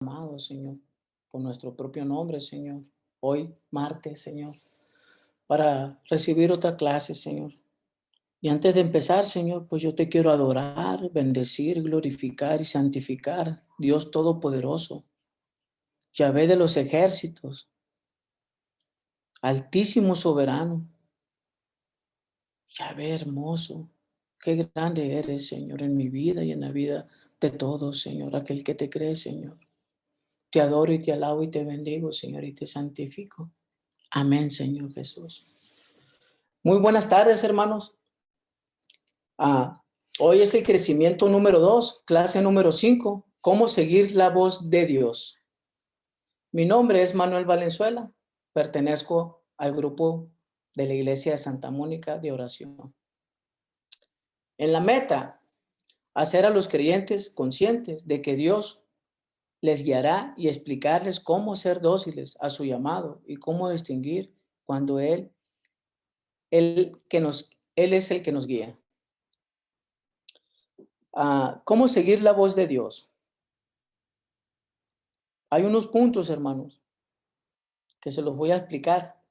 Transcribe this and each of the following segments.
llamado, Señor, por nuestro propio nombre, Señor. Hoy, martes, Señor, para recibir otra clase, Señor. Y antes de empezar, Señor, pues yo te quiero adorar, bendecir, glorificar y santificar, Dios Todopoderoso, Yahvé de los ejércitos, Altísimo Soberano, Yahvé hermoso. Qué grande eres, Señor, en mi vida y en la vida de todos, Señor, aquel que te cree, Señor. Te adoro y te alabo y te bendigo, Señor, y te santifico. Amén, Señor Jesús. Muy buenas tardes, hermanos. Ah, Hoy es el crecimiento número 2, clase número 5, cómo seguir la voz de Dios. Mi nombre es Manuel Valenzuela, pertenezco al grupo de la Iglesia de Santa Mónica de Oración. En la meta, hacer a los creyentes conscientes de que Dios les guiará y explicarles cómo ser dóciles a su llamado y cómo distinguir cuando Él es el que nos guía. ¿Cómo seguir la voz de Dios? Hay unos puntos, hermanos, que se los voy a explicar.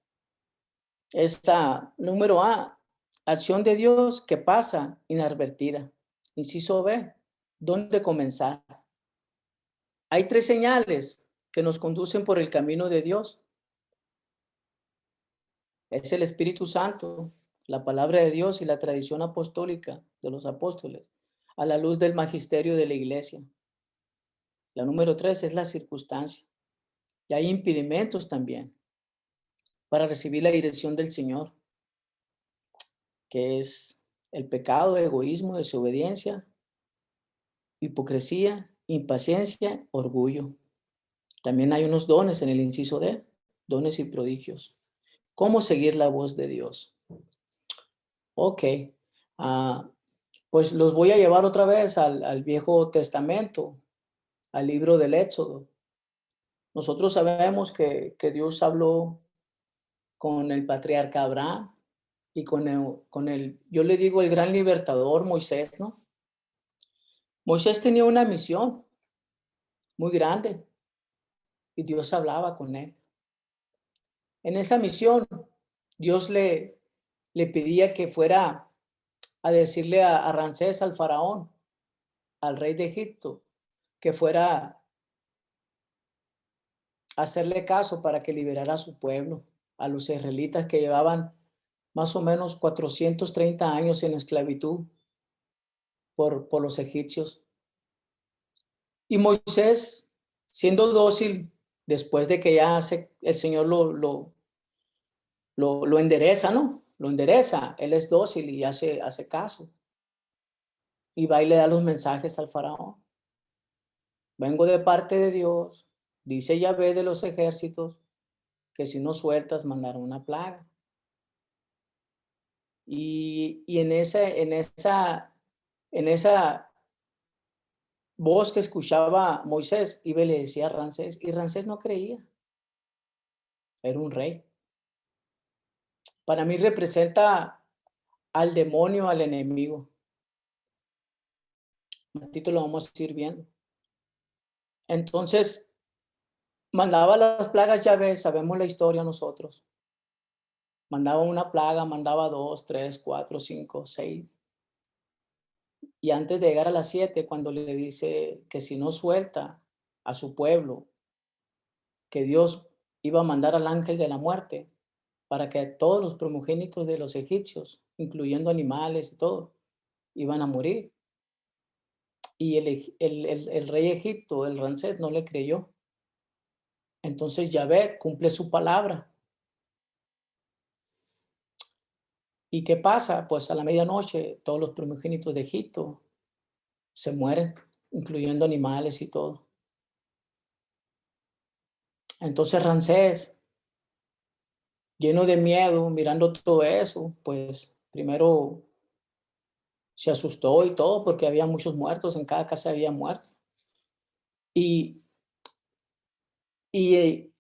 Número A, acción de Dios que pasa inadvertida. Inciso B, ¿dónde comenzar? Hay tres señales que nos conducen por el camino de Dios. Es el Espíritu Santo, la palabra de Dios y la tradición apostólica de los apóstoles, a la luz del magisterio de la iglesia. La número 3 es la circunstancia. Y hay impedimentos también para recibir la dirección del Señor, que es el pecado, egoísmo, desobediencia, hipocresía, impaciencia, orgullo. También hay unos dones en el inciso D, dones y prodigios. ¿Cómo seguir la voz de Dios? Ok, ah, pues los voy a llevar otra vez al Viejo Testamento, al libro del Éxodo. Nosotros sabemos que Dios habló con el patriarca Abraham y yo le digo el gran libertador Moisés, ¿no? Moisés tenía una misión muy grande y Dios hablaba con él. En esa misión, Dios le pedía que fuera a decirle a Ramsés, al faraón, al rey de Egipto, que fuera a hacerle caso para que liberara a su pueblo, a los israelitas que llevaban más o menos 430 años en esclavitud por los egipcios. Y Moisés, siendo dócil, después de que el Señor lo endereza, ¿no? Lo endereza, él es dócil y hace caso. Y va y le da los mensajes al faraón. Vengo de parte de Dios, dice Yahvé de los ejércitos, que si no sueltas mandará una plaga. Y en esa voz que escuchaba Moisés, iba y le decía a Ramsés, y Ramsés no creía, era un rey. Para mí representa al demonio, al enemigo. Un ratito lo vamos a ir viendo. Entonces, mandaba las plagas, ya ves, sabemos la historia nosotros. Mandaba una plaga, mandaba 2, 3, 4, 5, 6. Y antes de llegar a las 7, cuando le dice que si no suelta a su pueblo, que Dios iba a mandar al ángel de la muerte para que todos los primogénitos de los egipcios, incluyendo animales y todo, iban a morir. Y el rey Egipto, el Ramsés, no le creyó. Entonces Yahvé cumple su palabra. ¿Y qué pasa? Pues a la medianoche todos los primogénitos de Egipto se mueren, incluyendo animales y todo. Entonces Ramsés, lleno de miedo, mirando todo eso, pues primero se asustó y todo porque había muchos muertos, en cada casa había muertos. Y, y,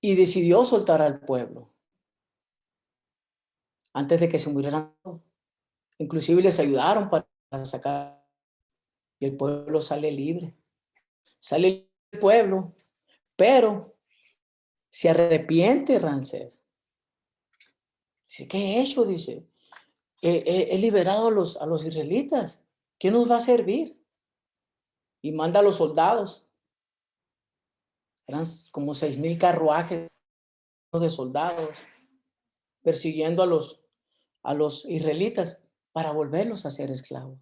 y decidió soltar al pueblo antes de que se murieran. Inclusive les ayudaron para sacar y el pueblo sale libre. Sale el pueblo, pero se arrepiente Ramsés. Dice, ¿qué he hecho? Dice, he liberado a los israelitas. ¿Qué nos va a servir? Y manda a los soldados. Eran como 6,000 carruajes de soldados persiguiendo a los israelitas para volverlos a ser esclavos.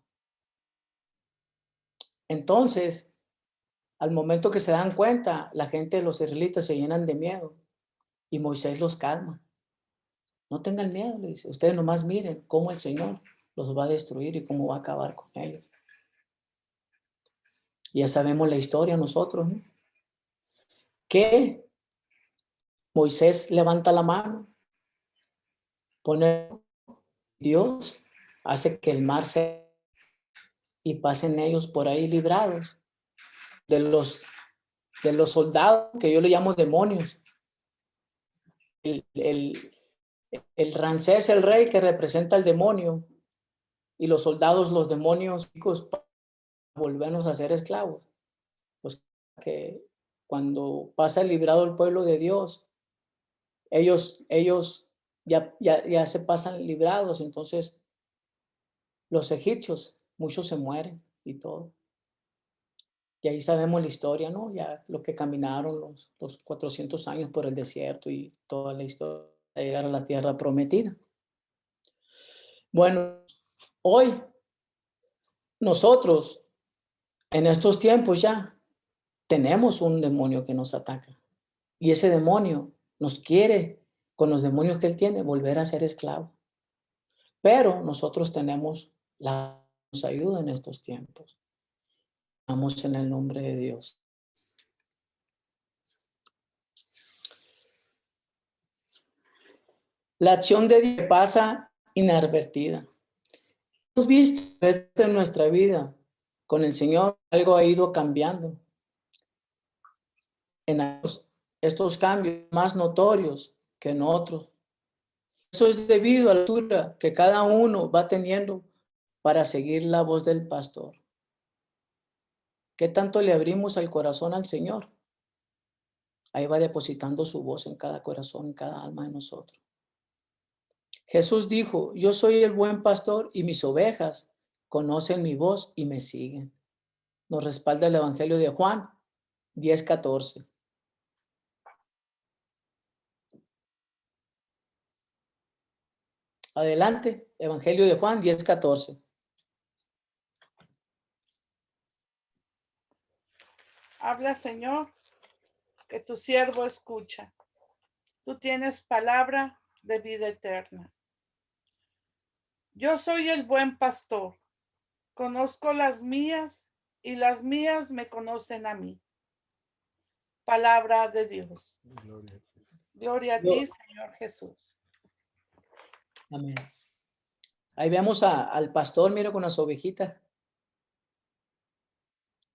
Entonces, al momento que se dan cuenta, la gente de los israelitas se llenan de miedo y Moisés los calma. No tengan miedo, le dice. Ustedes nomás miren cómo el Señor los va a destruir y cómo va a acabar con ellos. Ya sabemos la historia nosotros, ¿no? Que Moisés levanta la mano, pone Dios, hace que el mar se y pasen ellos por ahí librados de los soldados, que yo le llamo demonios. El Ramsés, el rey, que representa al demonio, y los soldados, los demonios, para volvernos a ser esclavos. Pues que cuando pasa librado el pueblo de Dios, ellos ya se pasan librados, entonces los egipcios, muchos se mueren y todo. Y ahí sabemos la historia, ¿no? Ya lo que caminaron los 400 años por el desierto y toda la historia de llegar a la tierra prometida. Bueno, hoy nosotros, en estos tiempos ya, tenemos un demonio que nos ataca. Y ese demonio nos quiere, con los demonios que él tiene, volver a ser esclavo. Pero nosotros tenemos la ayuda en estos tiempos. Vamos en el nombre de Dios. La acción de Dios pasa inadvertida. Hemos visto en nuestra vida con el Señor, algo ha ido cambiando. En estos cambios más notorios que en otros. Eso es debido a la altura que cada uno va teniendo para seguir la voz del pastor. ¿Qué tanto le abrimos el corazón al Señor? Ahí va depositando su voz en cada corazón, en cada alma de nosotros. Jesús dijo, yo soy el buen pastor y mis ovejas conocen mi voz y me siguen. Nos respalda el Evangelio de Juan 10:14. Adelante, Evangelio de Juan 10:14. Habla, Señor, que tu siervo escucha. Tú tienes palabra de vida eterna. Yo soy el buen pastor. Conozco las mías y las mías me conocen a mí. Palabra de Dios. Gloria a ti, Señor Jesús. Amén. Ahí vemos al pastor, mira, con las ovejitas.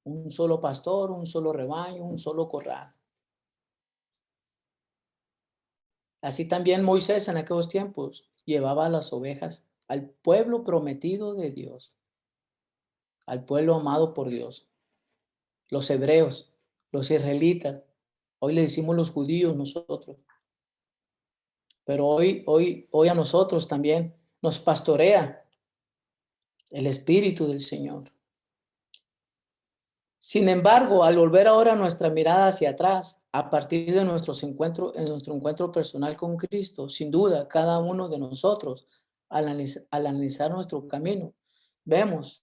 Un solo pastor, un solo rebaño, un solo corral. Así también Moisés en aquellos tiempos llevaba las ovejas al pueblo prometido de Dios, al pueblo amado por Dios. Los hebreos, los israelitas, hoy le decimos los judíos nosotros, pero hoy a nosotros también nos pastorea el Espíritu del Señor. Sin embargo, al volver ahora nuestra mirada hacia atrás, a partir de nuestro encuentro personal con Cristo, sin duda, cada uno de nosotros, al analizar nuestro camino, vamos,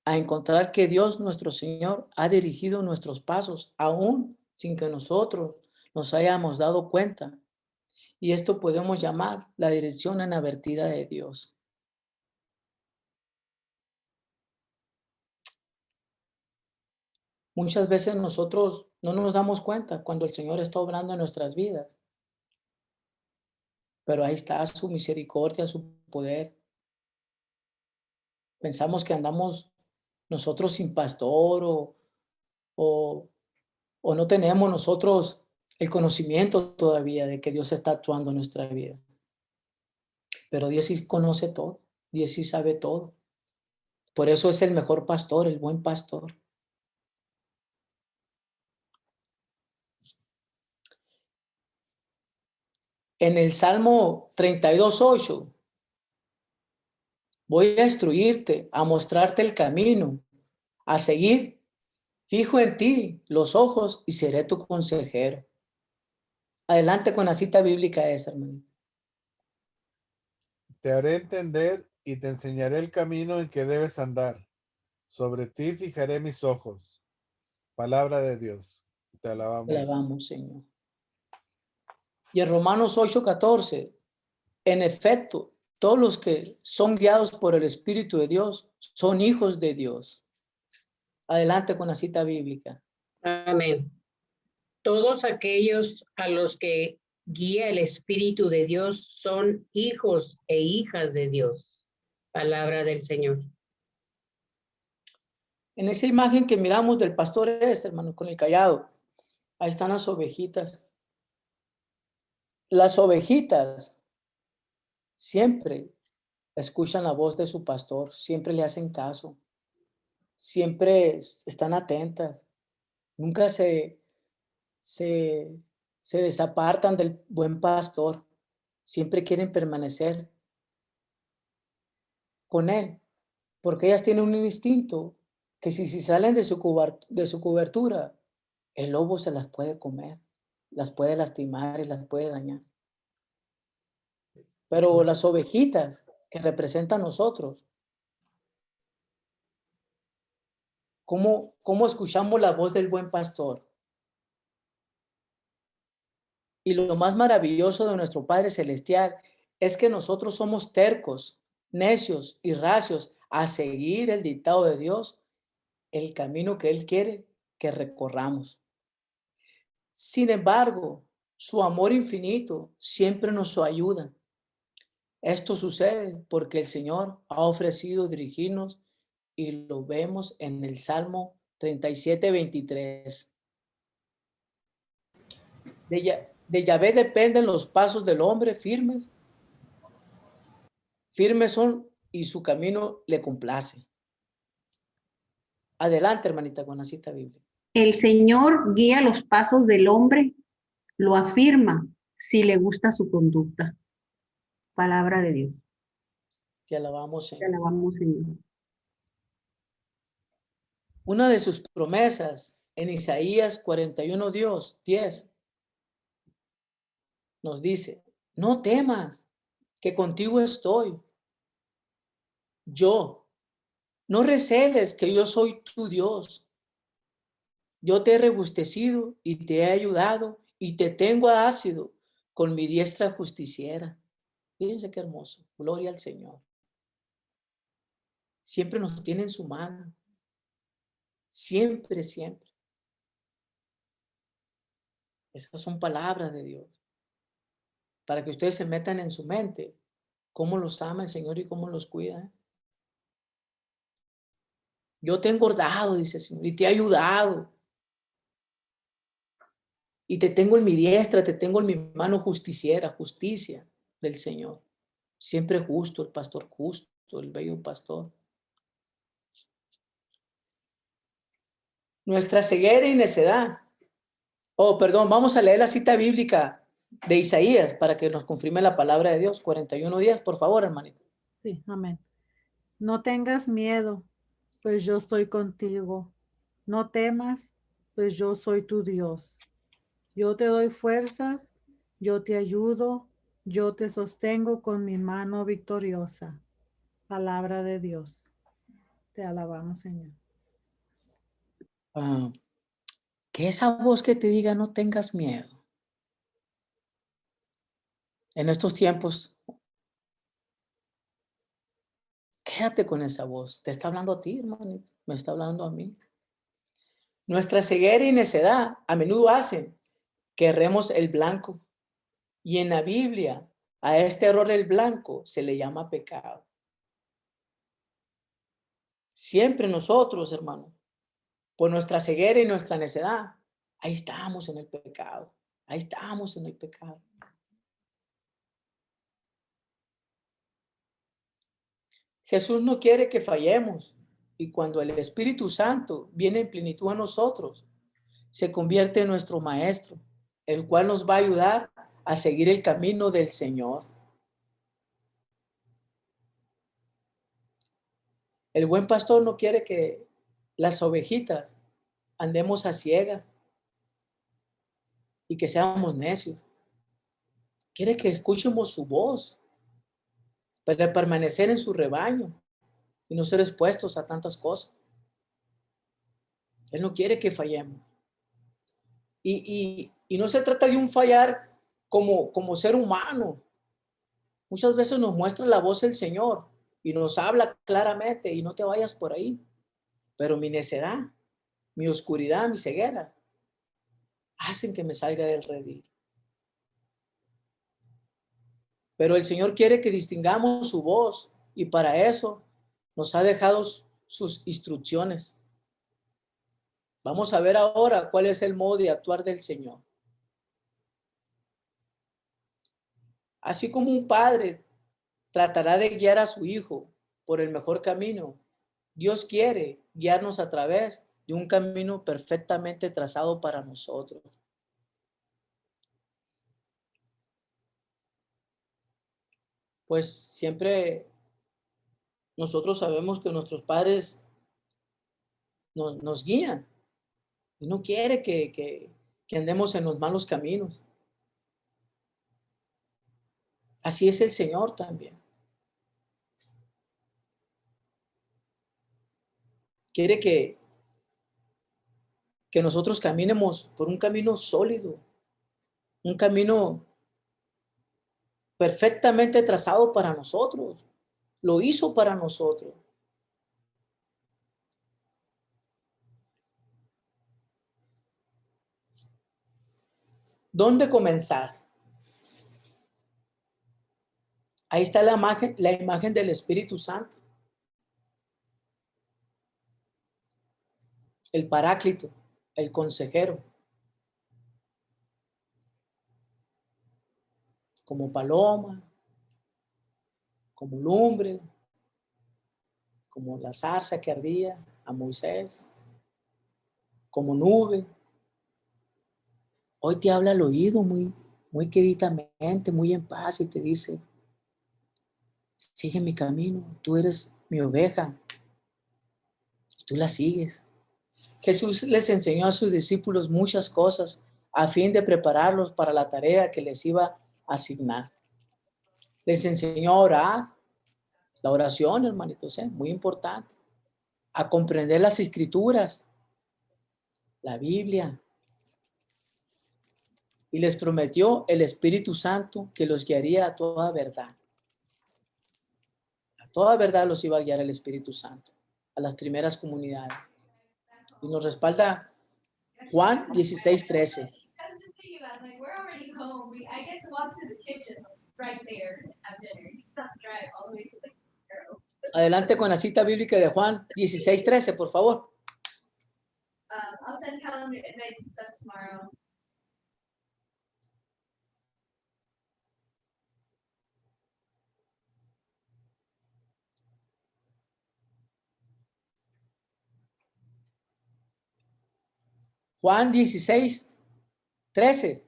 a encontrar que Dios, nuestro Señor, ha dirigido nuestros pasos, aún sin que nosotros nos hayamos dado cuenta. Y esto podemos llamar la dirección inadvertida de Dios. Muchas veces nosotros no nos damos cuenta cuando el Señor está obrando en nuestras vidas, pero ahí está su misericordia, su poder. Pensamos que andamos nosotros sin pastor o, o no tenemos nosotros el conocimiento todavía de que Dios está actuando en nuestra vida. Pero Dios sí conoce todo, Dios sí sabe todo. Por eso es el mejor pastor, el buen pastor. En el Salmo 32:8, voy a instruirte, a mostrarte el camino, a seguir. Fijo en ti los ojos y seré tu consejero. Adelante con la cita bíblica esa, hermano. Te haré entender y te enseñaré el camino en que debes andar. Sobre ti fijaré mis ojos. Palabra de Dios. Te Te alabamos. alabamos, Señor. Y en Romanos 8:14, en efecto, todos los que son guiados por el Espíritu de Dios son hijos de Dios. Adelante con la cita bíblica. Amén. Todos aquellos a los que guía el Espíritu de Dios son hijos e hijas de Dios. Palabra del Señor. En esa imagen que miramos del pastor hermano, con el cayado, ahí están las ovejitas. Las ovejitas siempre escuchan la voz de su pastor, siempre le hacen caso, siempre están atentas, nunca se desapartan del buen pastor, siempre quieren permanecer con él, porque ellas tienen un instinto que si salen de su cobertura, el lobo se las puede comer, las puede lastimar y las puede dañar. Pero las ovejitas que representan a nosotros, ¿cómo escuchamos la voz del buen pastor? Y lo más maravilloso de nuestro Padre Celestial es que nosotros somos tercos, necios y racios a seguir el dictado de Dios, el camino que Él quiere que recorramos. Sin embargo, su amor infinito siempre nos ayuda. Esto sucede porque el Señor ha ofrecido dirigirnos y lo vemos en el Salmo 37:23. De Yahvé dependen los pasos del hombre firmes. Firmes son y su camino le complace. Adelante, hermanita, con la cita bíblica. El Señor guía los pasos del hombre, lo afirma si le gusta su conducta. Palabra de Dios. Que alabamos, Te Señor. alabamos, Señor. Una de sus promesas en Isaías 41:10 nos dice, no temas, que contigo estoy. Yo, no receles que yo soy tu Dios. Yo te he rebustecido y te he ayudado y te tengo ácido con mi diestra justiciera. Fíjense qué hermoso. Gloria al Señor. Siempre nos tiene en su mano. Siempre, siempre. Esas son palabras de Dios. Para que ustedes se metan en su mente cómo los ama el Señor y cómo los cuida. Yo te he engordado, dice el Señor, y te he ayudado. Y te tengo en mi diestra, te tengo en mi mano justiciera, justicia del Señor. Siempre justo, el pastor justo, el bello pastor. Nuestra ceguera y necedad. Oh, perdón, vamos a leer la cita bíblica de Isaías para que nos confirme la palabra de Dios. 41:10, por favor, hermanito. Sí, amén. No tengas miedo, pues yo estoy contigo. No temas, pues yo soy tu Dios. Yo te doy fuerzas, yo te ayudo, yo te sostengo con mi mano victoriosa. Palabra de Dios. Te alabamos, Señor. Que esa voz que te diga no tengas miedo. En estos tiempos, quédate con esa voz. Te está hablando a ti, hermanito. Me está hablando a mí. Nuestra ceguera y necedad a menudo hacen que erremos el blanco. Y en la Biblia, a este error el blanco se le llama pecado. Siempre nosotros, hermano, por nuestra ceguera y nuestra necedad, ahí estamos en el pecado. Ahí estamos en el pecado. Jesús no quiere que fallemos. Y cuando el Espíritu Santo viene en plenitud a nosotros, se convierte en nuestro maestro, el cual nos va a ayudar a seguir el camino del Señor. El buen pastor no quiere que las ovejitas andemos a ciegas y que seamos necios. Quiere que escuchemos su voz para permanecer en su rebaño y no ser expuestos a tantas cosas. Él no quiere que fallemos. Y no se trata de un fallar como ser humano. Muchas veces nos muestra la voz del Señor y nos habla claramente y no te vayas por ahí. Pero mi necedad, mi oscuridad, mi ceguera hacen que me salga del redil. Pero el Señor quiere que distingamos su voz y para eso nos ha dejado sus instrucciones. Vamos a ver ahora cuál es el modo de actuar del Señor. Así como un padre tratará de guiar a su hijo por el mejor camino, Dios quiere guiarnos a través de un camino perfectamente trazado para nosotros. Pues siempre nosotros sabemos que nuestros padres nos guían y no quiere que andemos en los malos caminos. Así es el Señor también. Quiere que nosotros caminemos por un camino sólido, un camino perfectamente trazado para nosotros. Lo hizo para nosotros. ¿Dónde comenzar? Ahí está la imagen del Espíritu Santo. El Paráclito, el consejero. Como paloma, como lumbre, como la zarza que ardía a Moisés, como nube. Hoy te habla al oído muy queditamente, muy en paz y te dice, sigue mi camino, tú eres mi oveja, y tú la sigues. Jesús les enseñó a sus discípulos muchas cosas a fin de prepararlos para la tarea que les iba a asignar. Les enseñó a orar, la oración, hermanitos, muy importante, a comprender las escrituras, la Biblia, y les prometió el Espíritu Santo que los guiaría a toda verdad. A toda verdad los iba a guiar el Espíritu Santo, a las primeras comunidades. Y nos respalda Juan 16:13. Adelante con la cita bíblica de Juan 16:13, por favor. I'll send calendar invites and stuff tomorrow. Juan 16:13.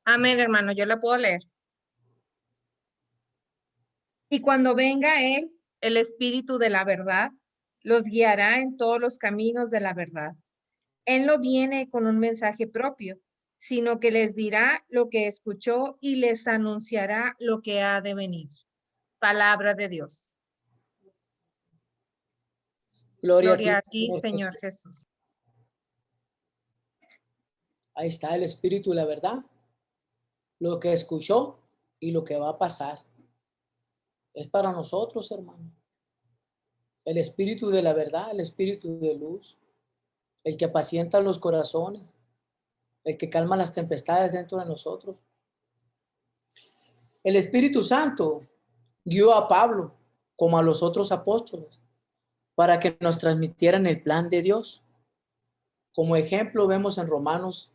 Amén, hermano, yo la puedo leer. Y cuando venga Él, el Espíritu de la verdad, los guiará en todos los caminos de la verdad. Él no viene con un mensaje propio, sino que les dirá lo que escuchó y les anunciará lo que ha de venir. Palabra de Dios. Gloria a ti, Señor Jesús. Ahí está el Espíritu de la verdad, lo que escuchó y lo que va a pasar. Es para nosotros, hermano. El Espíritu de la verdad, el Espíritu de luz, el que apacienta los corazones, el que calma las tempestades dentro de nosotros. El Espíritu Santo guió a Pablo como a los otros apóstoles para que nos transmitieran el plan de Dios. Como ejemplo vemos en Romanos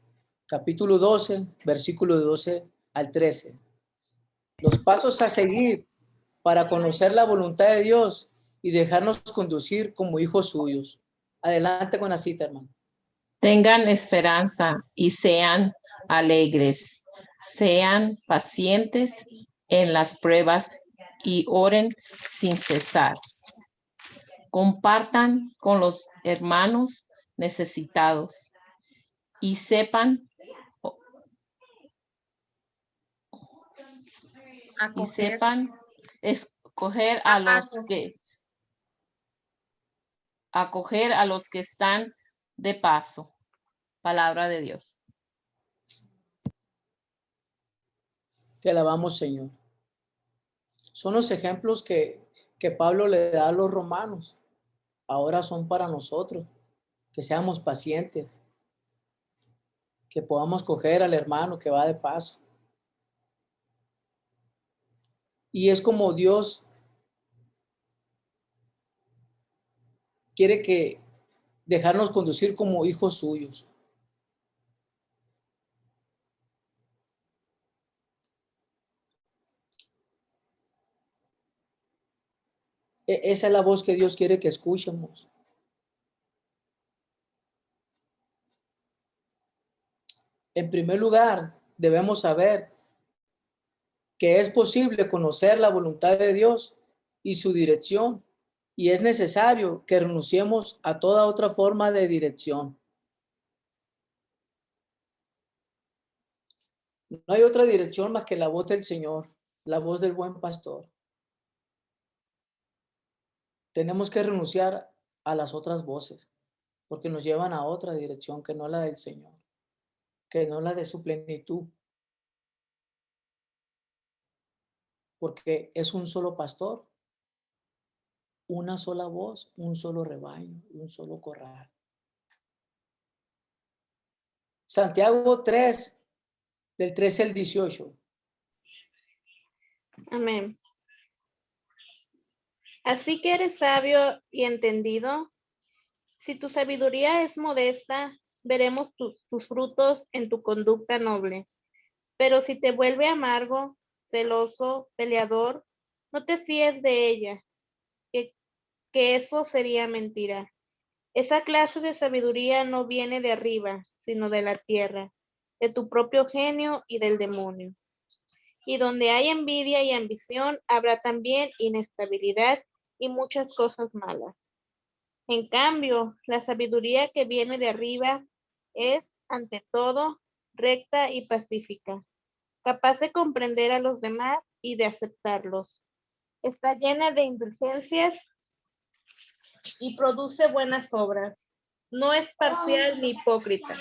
capítulo 12, versículo 12 al 13. Los pasos a seguir para conocer la voluntad de Dios y dejarnos conducir como hijos suyos. Adelante con la cita, hermano. Tengan esperanza y sean alegres. Sean pacientes en las pruebas y oren sin cesar. Compartan con los hermanos necesitados y sepan escoger a acoger a los que están de paso. Palabra de Dios. Te alabamos, Señor. Son los ejemplos que Pablo le da a los romanos. Ahora son para nosotros. Que seamos pacientes. Que podamos coger al hermano que va de paso. Y es como Dios quiere que dejarnos conducir como hijos suyos. Esa es la voz que Dios quiere que escuchemos. En primer lugar, debemos saber que es posible conocer la voluntad de Dios y su dirección, y es necesario que renunciemos a toda otra forma de dirección. No hay otra dirección más que la voz del Señor, la voz del buen pastor. Tenemos que renunciar a las otras voces, porque nos llevan a otra dirección que no la del Señor, que no la de su plenitud. Porque es un solo pastor, una sola voz, un solo rebaño, un solo corral. Santiago 3, del 13 al 18. Amén. Así que eres sabio y entendido. Si tu sabiduría es modesta, veremos tus frutos en tu conducta noble. Pero si te vuelve amargo, celoso, peleador, no te fíes de ella, que eso sería mentira. Esa clase de sabiduría no viene de arriba, sino de la tierra, de tu propio genio y del demonio. Y donde hay envidia y ambición, habrá también inestabilidad y muchas cosas malas. En cambio, la sabiduría que viene de arriba es, ante todo, recta y pacífica, capaz de comprender a los demás y de aceptarlos. Está llena de indulgencias y produce buenas obras. No es parcial ni hipócrita.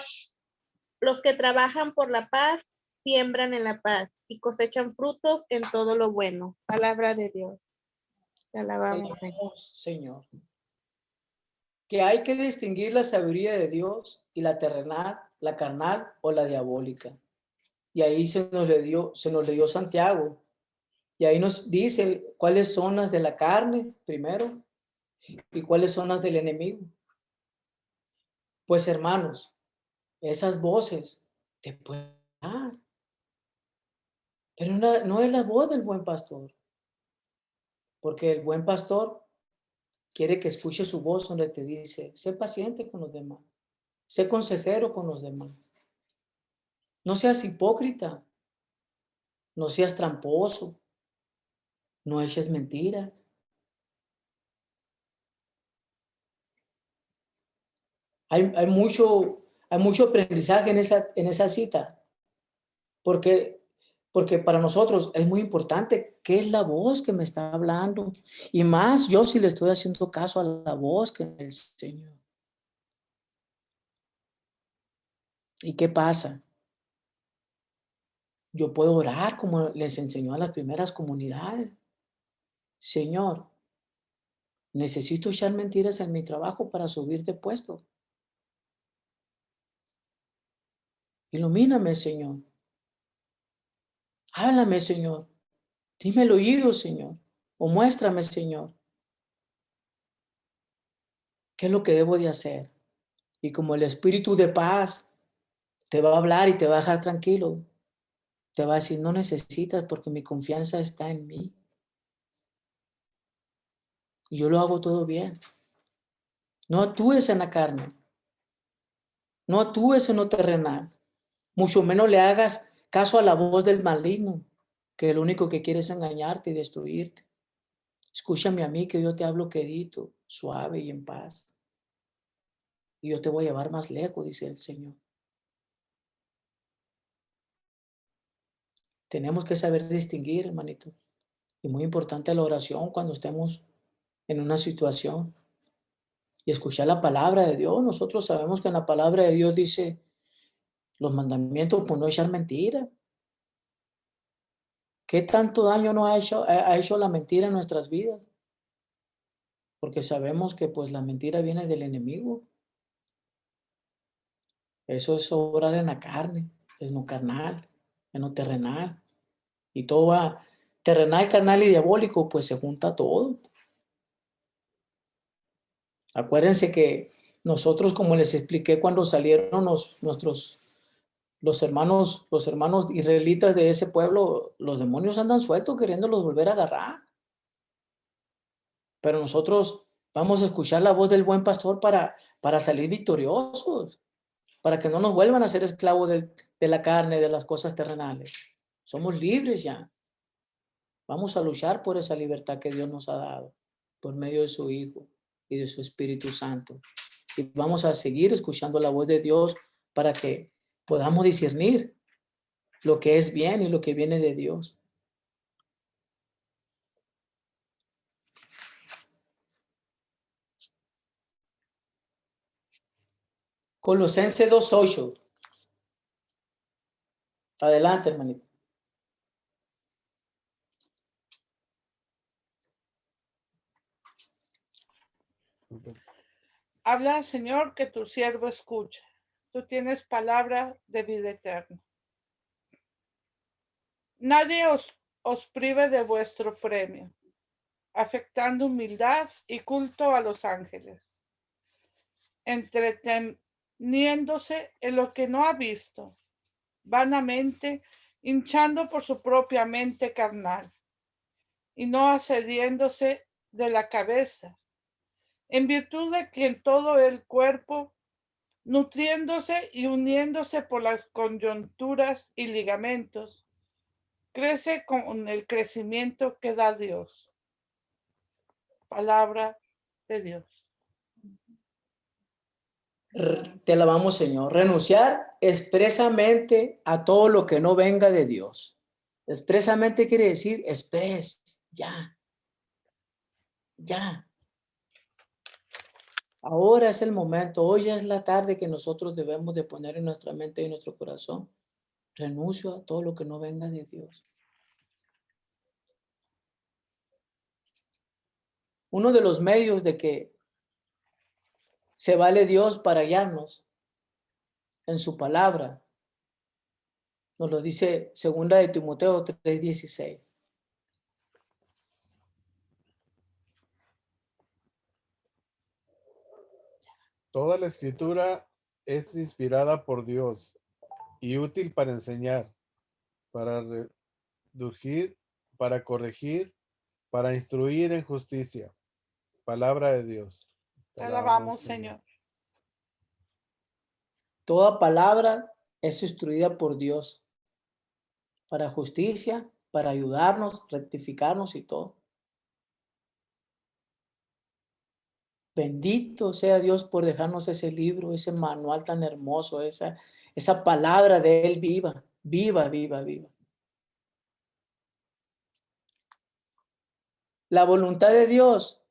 Los que trabajan por la paz siembran en la paz y cosechan frutos en todo lo bueno. Palabra de Dios. Te alabamos, Señor. Que hay que distinguir la sabiduría de Dios y la terrenal, la carnal o la diabólica. Y ahí se nos leyó Santiago. Y ahí nos dice cuáles son las de la carne primero y cuáles son las del enemigo. Pues hermanos, esas voces te pueden dar, pero no es la voz del buen pastor, porque el buen pastor quiere que escuche su voz donde te dice, sé paciente con los demás, sé consejero con los demás, no seas hipócrita, no seas tramposo, no eches mentiras. Hay mucho aprendizaje en esa cita, porque para nosotros es muy importante qué es la voz que me está hablando, y más yo si le estoy haciendo caso a la voz que es el Señor. ¿Y qué pasa? Yo puedo orar como les enseñó a las primeras comunidades. Señor, necesito echar mentiras en mi trabajo para subir de puesto. Ilumíname, Señor. Háblame, Señor. Dime el oído, Señor. O muéstrame, Señor. ¿Qué es lo que debo de hacer? Y como el Espíritu de paz te va a hablar y te va a dejar tranquilo, te va a decir, no necesitas porque mi confianza está en mí. Y yo lo hago todo bien. No actúes en la carne. No actúes en lo terrenal. Mucho menos le hagas caso a la voz del maligno, que lo único que quiere es engañarte y destruirte. Escúchame a mí, que yo te hablo quedito, suave y en paz. Y yo te voy a llevar más lejos, dice el Señor. Tenemos que saber distinguir, hermanito. Y muy importante la oración cuando estemos en una situación. Y escuchar la palabra de Dios. Nosotros sabemos que en la palabra de Dios dice los mandamientos por no echar mentira. ¿Qué tanto daño nos ha hecho la mentira en nuestras vidas? Porque sabemos que pues la mentira viene del enemigo. Eso es obrar en la carne, en lo carnal, en lo terrenal. Y todo va, terrenal, carnal y diabólico, pues se junta todo. Acuérdense que nosotros, como les expliqué cuando salieron los hermanos israelitas de ese pueblo, los demonios andan sueltos queriéndolos volver a agarrar. Pero nosotros vamos a escuchar la voz del buen pastor para salir victoriosos, para que no nos vuelvan a ser esclavos de la carne, de las cosas terrenales. Somos libres ya. Vamos a luchar por esa libertad que Dios nos ha dado, por medio de su Hijo y de su Espíritu Santo. Y vamos a seguir escuchando la voz de Dios para que podamos discernir lo que es bien y lo que viene de Dios. Colosenses 2:8. Adelante, hermanito. Habla, Señor, que tu siervo escucha. Tú tienes palabra de vida eterna. Nadie os prive de vuestro premio, afectando humildad y culto a los ángeles, entreteniéndose en lo que no ha visto, vanamente hinchando por su propia mente carnal, y no asediéndose de la cabeza, en virtud de que en todo el cuerpo, nutriéndose y uniéndose por las coyunturas y ligamentos, crece con el crecimiento que da Dios. Palabra de Dios. Te alabamos, Señor. Renunciar expresamente a todo lo que no venga de Dios. Expresamente quiere decir ya. Ahora es el momento, hoy ya es la tarde que nosotros debemos de poner en nuestra mente y en nuestro corazón. Renuncio a todo lo que no venga de Dios. Uno de los medios de que se vale Dios para guiarnos en su palabra, nos lo dice 2 de Timoteo 3:16. Toda la escritura es inspirada por Dios y útil para enseñar, para redarguir, para corregir, para instruir en justicia. Palabra de Dios. Te alabamos, Señor. Toda palabra es instruida por Dios para justicia, para ayudarnos, rectificarnos y todo. Bendito sea Dios por dejarnos ese libro, ese manual tan hermoso, esa palabra de Él viva. La voluntad de Dios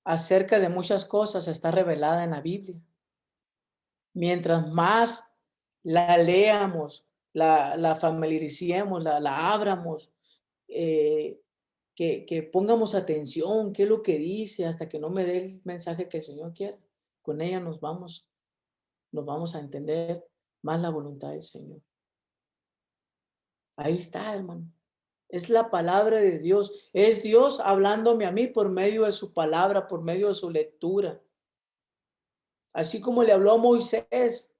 acerca de muchas cosas está revelada en la Biblia. Mientras más la leamos, la familiaricemos, la abramos, que pongamos atención, qué es lo que dice, hasta que no me dé el mensaje que el Señor quiere. Con ella nos vamos a entender más la voluntad del Señor. Ahí está, hermano. Es la palabra de Dios. Es Dios hablándome a mí por medio de su palabra, por medio de su lectura. Así como le habló a Moisés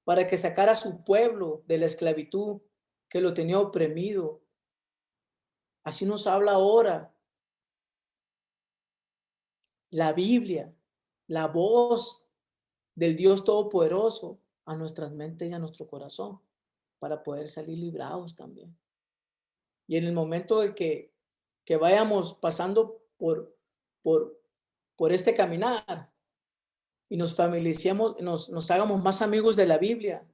para que sacara a su pueblo de la esclavitud que lo tenía oprimido. Así nos habla ahora la Biblia, la voz del Dios Todopoderoso a nuestras mentes y a nuestro corazón para poder salir librados también. Y en el momento de que vayamos pasando por este caminar y nos familiaricemos, nos hagamos más amigos de la Biblia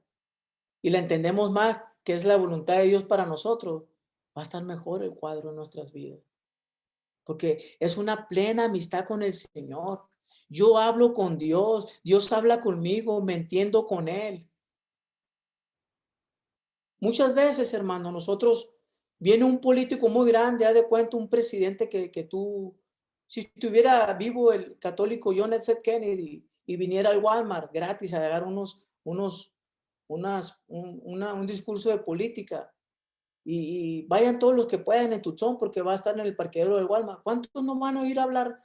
y la entendemos más, que es la voluntad de Dios para nosotros, va a estar mejor el cuadro en nuestras vidas. Porque es una plena amistad con el Señor. Yo hablo con Dios, Dios habla conmigo, me entiendo con Él. Muchas veces, hermano, nosotros, viene un político muy grande, haz de cuenta un presidente que tú, si estuviera vivo el católico John F. Kennedy y viniera al Walmart gratis a dar un discurso de política, y vayan todos los que puedan en Tucson porque va a estar en el parqueadero del Walmart. ¿Cuántos no van a oír hablar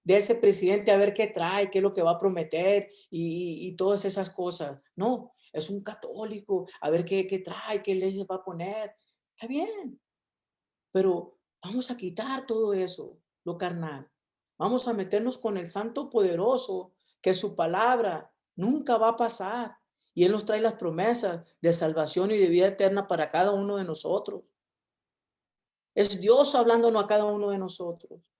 de ese presidente, a ver qué trae, qué es lo que va a prometer y todas esas cosas? No, es un católico, a ver qué trae, qué leyes va a poner. Está bien, pero vamos a quitar todo eso, lo carnal. Vamos a meternos con el Santo Poderoso, que su palabra nunca va a pasar. Y Él nos trae las promesas de salvación y de vida eterna para cada uno de nosotros. Es Dios hablándonos a cada uno de nosotros.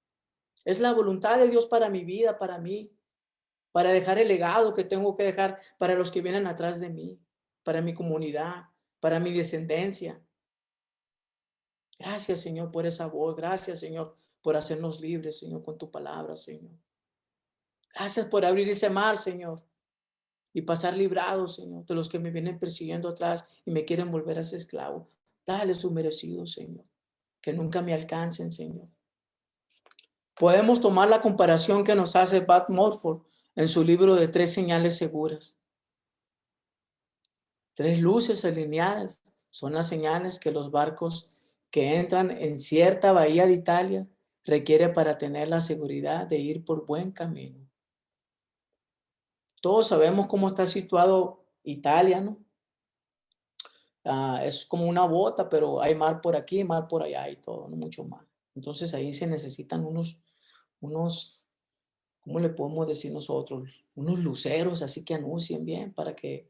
Es la voluntad de Dios para mi vida, para mí, para dejar el legado que tengo que dejar para los que vienen atrás de mí, para mi comunidad, para mi descendencia. Gracias, Señor, por esa voz. Gracias, Señor, por hacernos libres, Señor, con tu palabra, Señor. Gracias por abrir ese mar, Señor, y pasar librados, Señor, de los que me vienen persiguiendo atrás y me quieren volver a ser esclavo. Dale su merecido, Señor, que nunca me alcancen, Señor. Podemos tomar la comparación que nos hace Pat Morford en su libro de 3 señales seguras. 3 luces alineadas son las señales que los barcos que entran en cierta bahía de Italia requieren para tener la seguridad de ir por buen camino. Todos sabemos cómo está situado Italia, ¿no? Es como una bota, pero hay mar por aquí, mar por allá y todo, no mucho más. Entonces ahí se necesitan unos, ¿cómo le podemos decir nosotros? Unos luceros, así que anuncien bien para que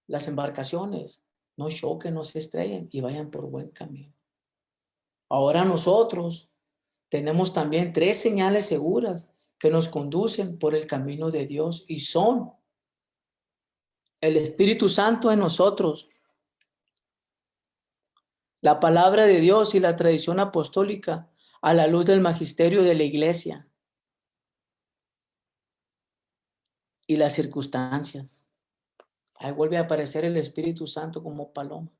las embarcaciones no choquen, no se estrellen y vayan por buen camino. Ahora nosotros tenemos también 3 señales seguras que nos conducen por el camino de Dios y son el Espíritu Santo en nosotros, la palabra de Dios y la tradición apostólica a la luz del magisterio de la iglesia y las circunstancias. Ahí vuelve a aparecer el Espíritu Santo como paloma.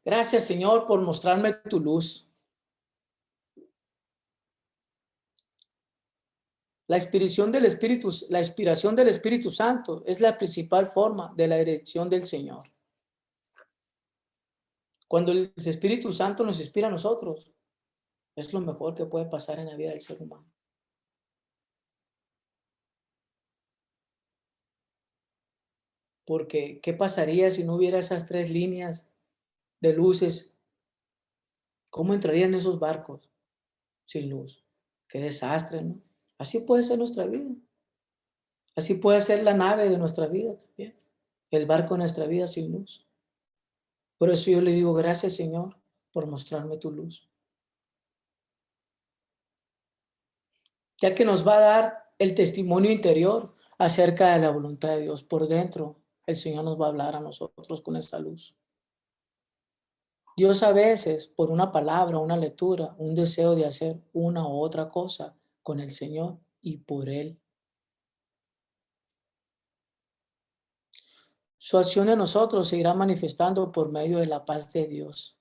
Gracias, Señor, por mostrarme tu luz. La inspiración del Espíritu Santo es la principal forma de la dirección del Señor. Cuando el Espíritu Santo nos inspira a nosotros, es lo mejor que puede pasar en la vida del ser humano. Porque, ¿qué pasaría si no hubiera esas 3 líneas de luces? ¿Cómo entrarían esos barcos sin luz? Qué desastre, ¿no? Así puede ser nuestra vida. Así puede ser la nave de nuestra vida también. El barco de nuestra vida sin luz. Por eso yo le digo, gracias, Señor, por mostrarme tu luz. Ya que nos va a dar el testimonio interior acerca de la voluntad de Dios. Por dentro, el Señor nos va a hablar a nosotros con esta luz. Dios a veces, por una palabra, una lectura, un deseo de hacer una u otra cosa con el Señor y por Él. Su acción en nosotros se irá manifestando por medio de la paz de Dios.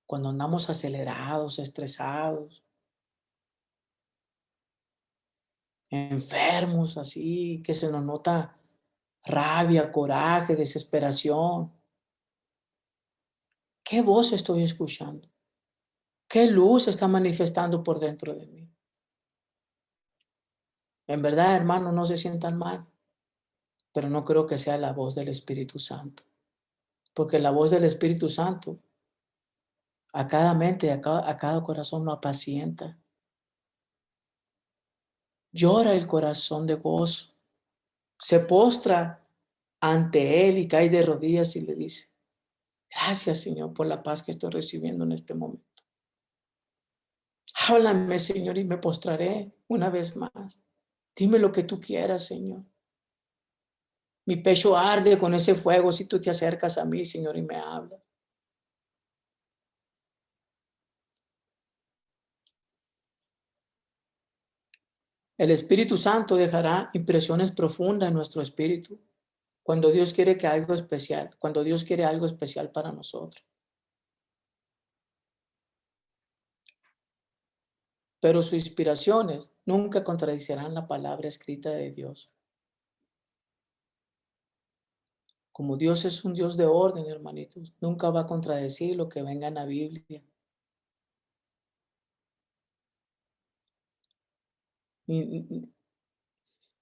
Cuando andamos acelerados, estresados, enfermos así, que se nos nota rabia, coraje, desesperación. ¿Qué voz estoy escuchando? ¿Qué luz se está manifestando por dentro de mí? En verdad, hermano, no se sientan mal, pero no creo que sea la voz del Espíritu Santo. Porque la voz del Espíritu Santo a cada mente, a cada corazón lo apacienta. Llora el corazón de gozo. Se postra ante Él y cae de rodillas y le dice, gracias, Señor, por la paz que estoy recibiendo en este momento. Háblame, Señor, y me postraré una vez más. Dime lo que tú quieras, Señor. Mi pecho arde con ese fuego si tú te acercas a mí, Señor, y me hablas. El Espíritu Santo dejará impresiones profundas en nuestro espíritu cuando Dios quiere que algo especial, cuando Dios quiere algo especial para nosotros. Pero sus inspiraciones nunca contradicirán la palabra escrita de Dios. Como Dios es un Dios de orden, hermanitos, nunca va a contradecir lo que venga en la Biblia.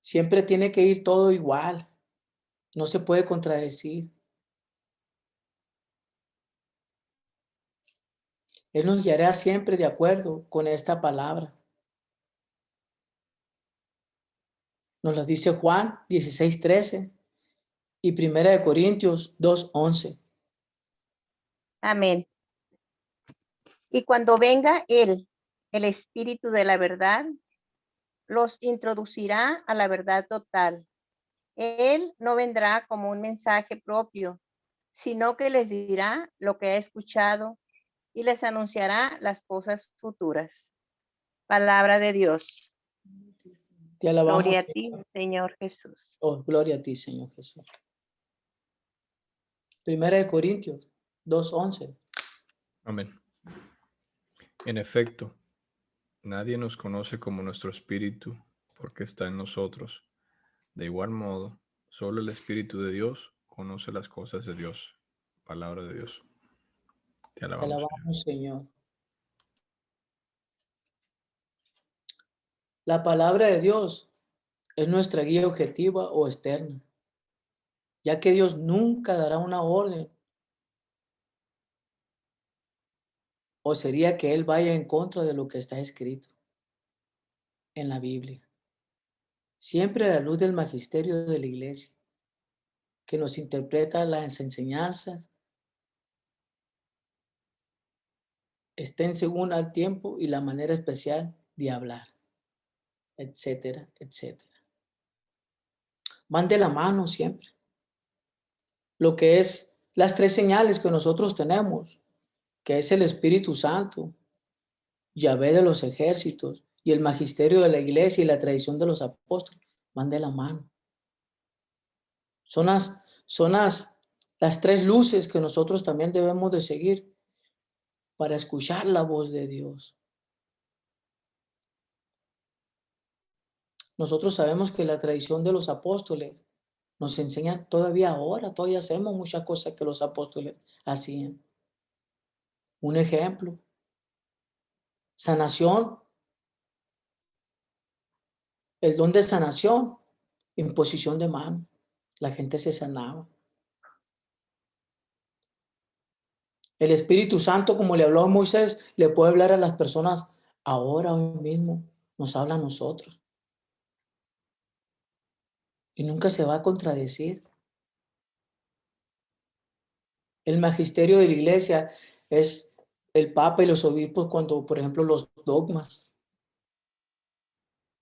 Siempre tiene que ir todo igual. No se puede contradecir. Él nos guiará siempre de acuerdo con esta palabra. Nos lo dice Juan 16:13 y 1 Corintios 2:11. Amén. Y cuando venga Él, el Espíritu de la verdad, los introducirá a la verdad total. Él no vendrá como un mensaje propio, sino que les dirá lo que ha escuchado y les anunciará las cosas futuras. Palabra de Dios. Te alabamos. Gloria a ti, Señor Jesús. Oh, gloria a ti, Señor Jesús. 1 Corintios 2:11. Amén. En efecto, nadie nos conoce como nuestro espíritu, porque está en nosotros. De igual modo, solo el Espíritu de Dios conoce las cosas de Dios. Palabra de Dios. Te alabamos, Señor. La palabra de Dios es nuestra guía objetiva o externa, ya que Dios nunca dará una orden o sería que Él vaya en contra de lo que está escrito en la Biblia. Siempre a la luz del magisterio de la iglesia, que nos interpreta las enseñanzas, estén según al tiempo y la manera especial de hablar, etcétera, etcétera. Van de la mano siempre. Lo que es las tres señales que nosotros tenemos, que es el Espíritu Santo, Yahvé de los ejércitos y el magisterio de la iglesia y la tradición de los apóstoles, van de la mano. Son las tres luces que nosotros también debemos de seguir para escuchar la voz de Dios. Nosotros sabemos que la tradición de los apóstoles nos enseña todavía ahora, todavía hacemos muchas cosas que los apóstoles hacían. Un ejemplo, sanación, el don de sanación, imposición de mano, la gente se sanaba. El Espíritu Santo, como le habló a Moisés, le puede hablar a las personas ahora, hoy mismo, nos habla a nosotros. Y nunca se va a contradecir. El magisterio de la iglesia es el Papa y los obispos cuando, por ejemplo, los dogmas,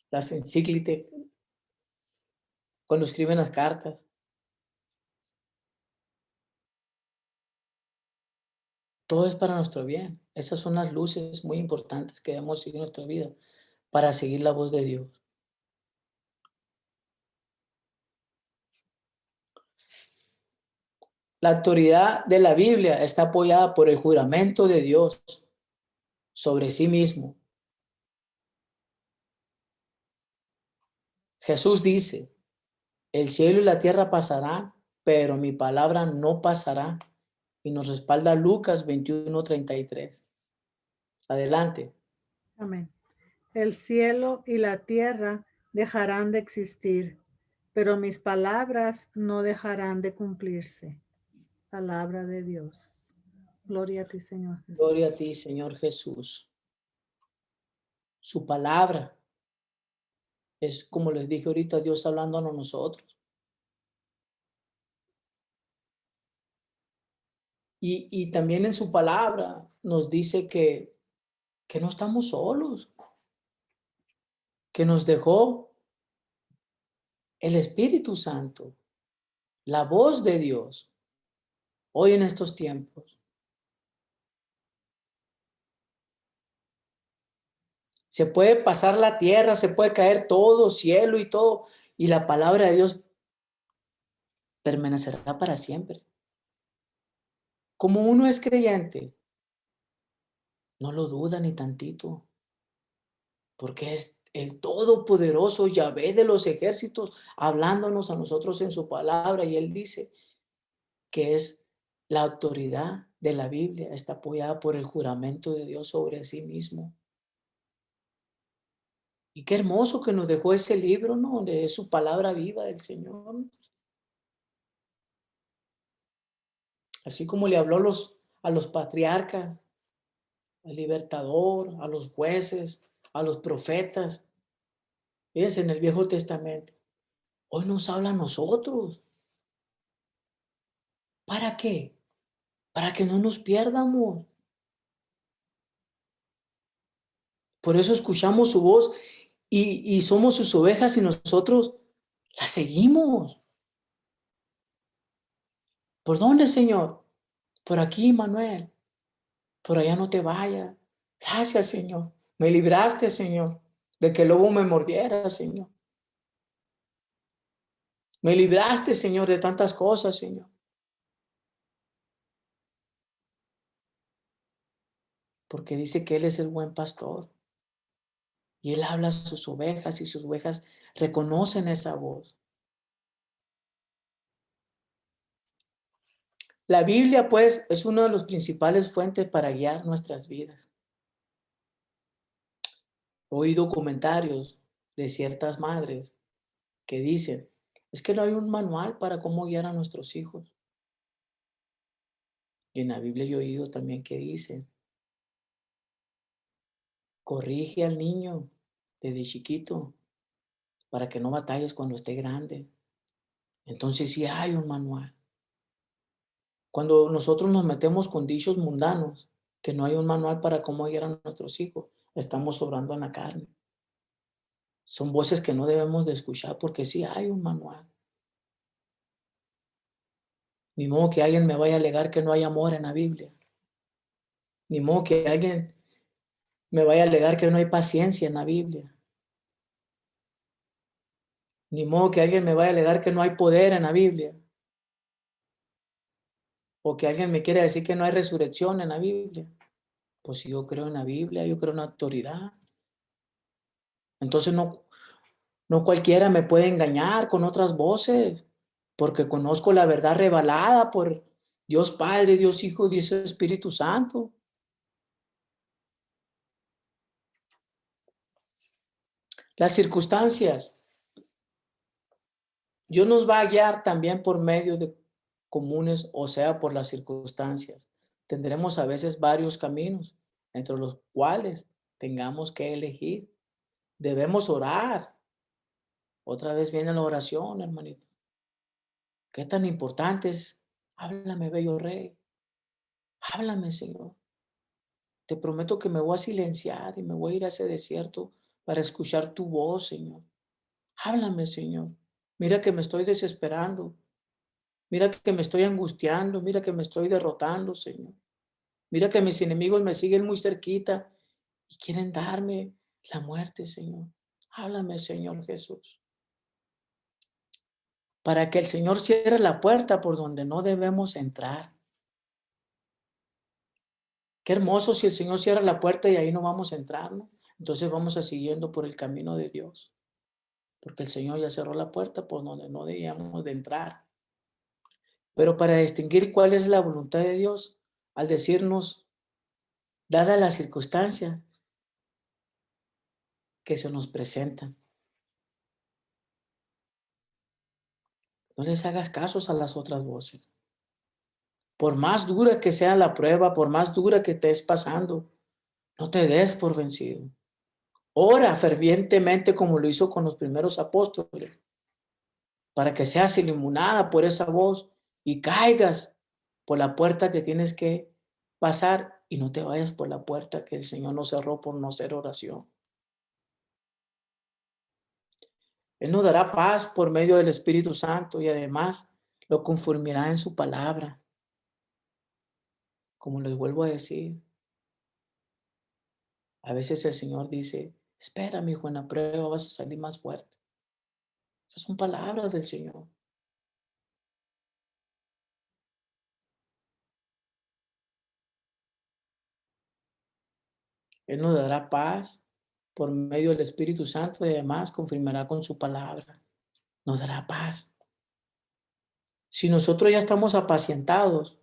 las encíclicas, cuando escriben las cartas. Todo es para nuestro bien. Esas son las luces muy importantes que debemos seguir en nuestra vida para seguir la voz de Dios. La autoridad de la Biblia está apoyada por el juramento de Dios sobre sí mismo. Jesús dice, el cielo y la tierra pasarán, pero mi palabra no pasará. Y nos respalda Lucas 21:33. Adelante. Amén. El cielo y la tierra dejarán de existir, pero mis palabras no dejarán de cumplirse. Palabra de Dios. Gloria a ti, Señor Jesús. Gloria a ti, Señor Jesús. Su palabra es, como les dije ahorita, Dios hablándonos a nosotros. Y también en su palabra nos dice que no estamos solos, que nos dejó el Espíritu Santo, la voz de Dios, hoy en estos tiempos. Se puede pasar la tierra, se puede caer todo, cielo y todo, y la palabra de Dios permanecerá para siempre. Como uno es creyente, no lo duda ni tantito, porque es el todopoderoso Yahvé de los ejércitos hablándonos a nosotros en su palabra, y él dice que es la autoridad de la Biblia, está apoyada por el juramento de Dios sobre sí mismo. Y qué hermoso que nos dejó ese libro, ¿no? Donde es su palabra viva del Señor. Así como le habló a los patriarcas, al libertador, a los jueces, a los profetas. Fíjense en el Viejo Testamento. Hoy nos habla a nosotros. ¿Para qué? Para que no nos pierdamos. Por eso escuchamos su voz y somos sus ovejas y nosotros la seguimos. ¿Por dónde, Señor? Por aquí, Manuel. Por allá no te vayas. Gracias, Señor. Me libraste, Señor, de que el lobo me mordiera, Señor. Me libraste, Señor, de tantas cosas, Señor. Porque dice que Él es el buen pastor. Y Él habla a sus ovejas y sus ovejas reconocen esa voz. La Biblia, pues, es una de las principales fuentes para guiar nuestras vidas. He oído comentarios de ciertas madres que dicen, es que no hay un manual para cómo guiar a nuestros hijos. Y en la Biblia yo he oído también que dice, corrige al niño desde chiquito para que no batalles cuando esté grande. Entonces sí hay un manual. Cuando nosotros nos metemos con dichos mundanos, que no hay un manual para cómo guiar a nuestros hijos, estamos obrando en la carne. Son voces que no debemos de escuchar porque sí hay un manual. Ni modo que alguien me vaya a alegar que no hay amor en la Biblia. Ni modo que alguien me vaya a alegar que no hay paciencia en la Biblia. Ni modo que alguien me vaya a alegar que no hay poder en la Biblia. O que alguien me quiera decir que no hay resurrección en la Biblia. Pues si yo creo en la Biblia, yo creo en la autoridad. Entonces no cualquiera me puede engañar con otras voces, porque conozco la verdad revelada por Dios Padre, Dios Hijo, Dios Espíritu Santo. Las circunstancias. Dios nos va a guiar también por medio de comunes, o sea, por las circunstancias. Tendremos a veces varios caminos, entre los cuales tengamos que elegir. Debemos orar. Otra vez viene la oración, hermanito. ¿Qué tan importante es? Háblame, bello rey. Háblame, Señor. Te prometo que me voy a silenciar y me voy a ir a ese desierto para escuchar tu voz, Señor. Háblame, Señor. Mira que me estoy desesperando. Mira que me estoy angustiando. Mira que me estoy derrotando, Señor. Mira que mis enemigos me siguen muy cerquita y quieren darme la muerte, Señor. Háblame, Señor Jesús. Para que el Señor cierre la puerta por donde no debemos entrar. Qué hermoso si el Señor cierra la puerta y ahí no vamos a entrar, ¿no? Entonces vamos a siguiendo por el camino de Dios. Porque el Señor ya cerró la puerta por donde no debíamos de entrar. Pero para distinguir cuál es la voluntad de Dios, al decirnos, dada la circunstancia que se nos presentan. No les hagas casos a las otras voces. Por más dura que sea la prueba, por más dura que estés pasando, no te des por vencido. Ora fervientemente como lo hizo con los primeros apóstoles, para que seas iluminada por esa voz y caigas por la puerta que tienes que pasar y no te vayas por la puerta que el Señor nos cerró por no hacer oración. Él nos dará paz por medio del Espíritu Santo y además lo conformará en su palabra. Como les vuelvo a decir, a veces el Señor dice, espera, mi hijo, en la prueba vas a salir más fuerte. Esas son palabras del Señor. Él nos dará paz por medio del Espíritu Santo y además confirmará con su palabra. Nos dará paz. Si nosotros ya estamos apacientados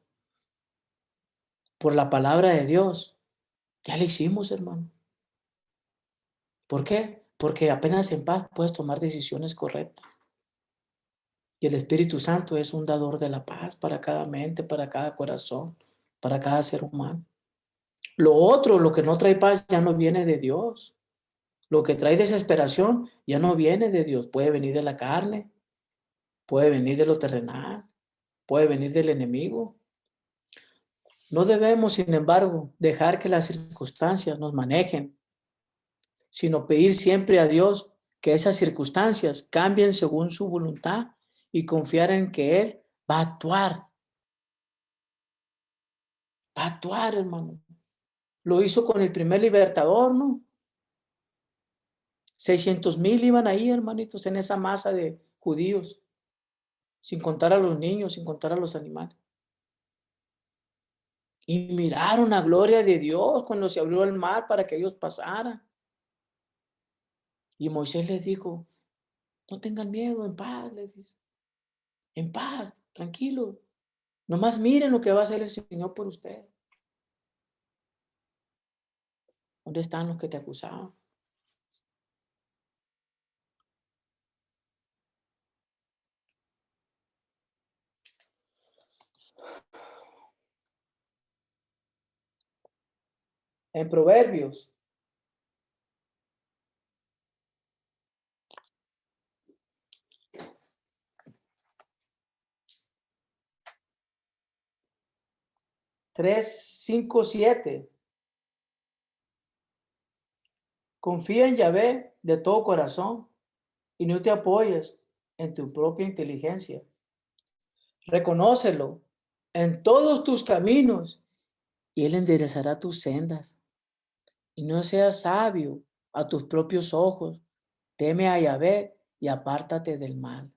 por la palabra de Dios, ya le hicimos, hermano. ¿Por qué? Porque apenas en paz puedes tomar decisiones correctas. Y el Espíritu Santo es un dador de la paz para cada mente, para cada corazón, para cada ser humano. Lo otro, lo que no trae paz, ya no viene de Dios. Lo que trae desesperación ya no viene de Dios. Puede venir de la carne, puede venir de lo terrenal, puede venir del enemigo. No debemos, sin embargo, dejar que las circunstancias nos manejen, sino pedir siempre a Dios que esas circunstancias cambien según su voluntad y confiar en que Él va a actuar. Va a actuar, hermano. Lo hizo con el primer libertador, ¿no? 600,000 iban ahí, hermanitos, en esa masa de judíos, sin contar a los niños, sin contar a los animales. Y miraron la gloria de Dios cuando se abrió el mar para que ellos pasaran. Y Moisés les dijo, no tengan miedo, en paz, les dice. En paz, tranquilo. Nomás miren lo que va a hacer el Señor por ustedes. ¿Dónde están los que te acusaban? En Proverbios 3:5-7. Confía en Yahvé de todo corazón y no te apoyes en tu propia inteligencia. Reconócelo en todos tus caminos y Él enderezará tus sendas. Y no seas sabio a tus propios ojos. Teme a Yahvé y apártate del mal.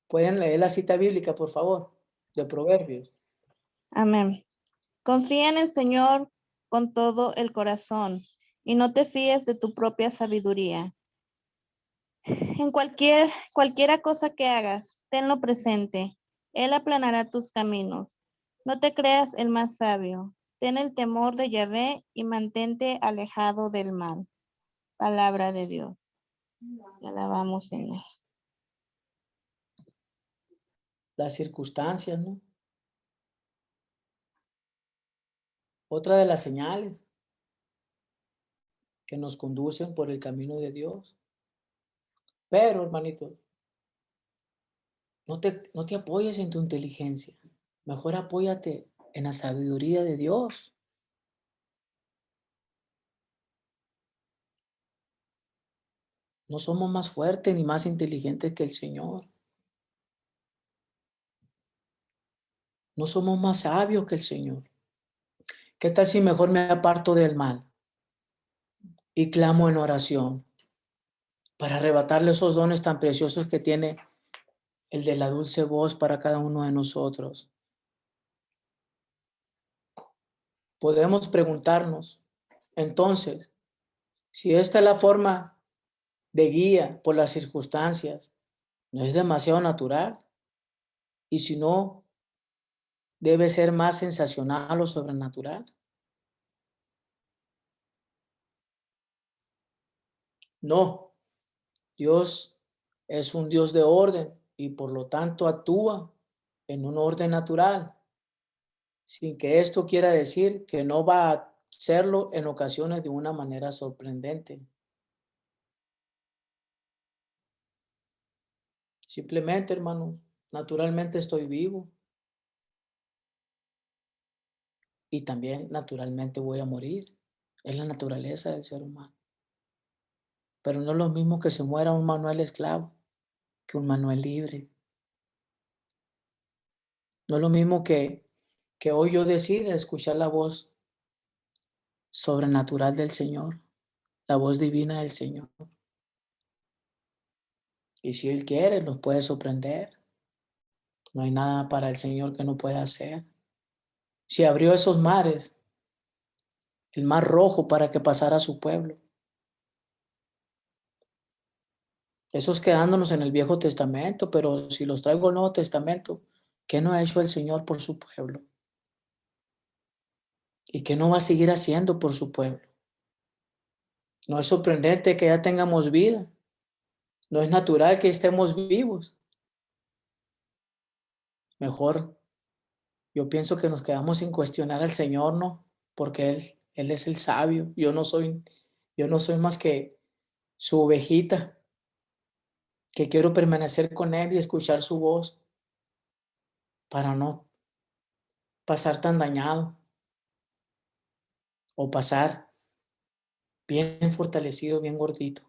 ¿Pueden leer la cita bíblica, por favor, de Proverbios? Amén. Confía en el Señor con todo el corazón y no te fíes de tu propia sabiduría. En cualquiera cosa que hagas, tenlo presente. Él aplanará tus caminos. No te creas el más sabio. Ten el temor de Yahvé y mantente alejado del mal. Palabra de Dios. Te alabamos, Señor. Las circunstancias, ¿no? Otra de las señales que nos conducen por el camino de Dios. Pero, hermanito, no te apoyes en tu inteligencia. Mejor apóyate en la sabiduría de Dios. No somos más fuertes ni más inteligentes que el Señor. No somos más sabios que el Señor. ¿Qué tal si mejor me aparto del mal y clamo en oración para arrebatarle esos dones tan preciosos que tiene el de la dulce voz para cada uno de nosotros? Podemos preguntarnos, entonces, si esta es la forma de guía por las circunstancias, ¿no es demasiado natural? Y si no, ¿debe ser más sensacional o sobrenatural? No. Dios es un Dios de orden y por lo tanto actúa en un orden natural, sin que esto quiera decir que no va a hacerlo en ocasiones de una manera sorprendente. Simplemente, hermano, naturalmente estoy vivo y también naturalmente voy a morir. Es la naturaleza del ser humano. Pero no es lo mismo que se muera un Manuel esclavo que un Manuel libre. No es lo mismo que hoy yo decida escuchar la voz sobrenatural del Señor, la voz divina del Señor. Y si Él quiere, nos puede sorprender. No hay nada para el Señor que no pueda hacer. Si abrió esos mares, el mar rojo para que pasara a su pueblo. Eso es quedándonos en el Viejo Testamento, pero si los traigo al Nuevo Testamento, ¿qué no ha hecho el Señor por su pueblo? ¿Y qué no va a seguir haciendo por su pueblo? No es sorprendente que ya tengamos vida. No es natural que estemos vivos. Mejor, yo pienso que nos quedamos sin cuestionar al Señor, ¿no? Porque Él es el sabio. Yo no soy más que su ovejita, que quiero permanecer con Él y escuchar su voz para no pasar tan dañado o pasar bien fortalecido, bien gordito.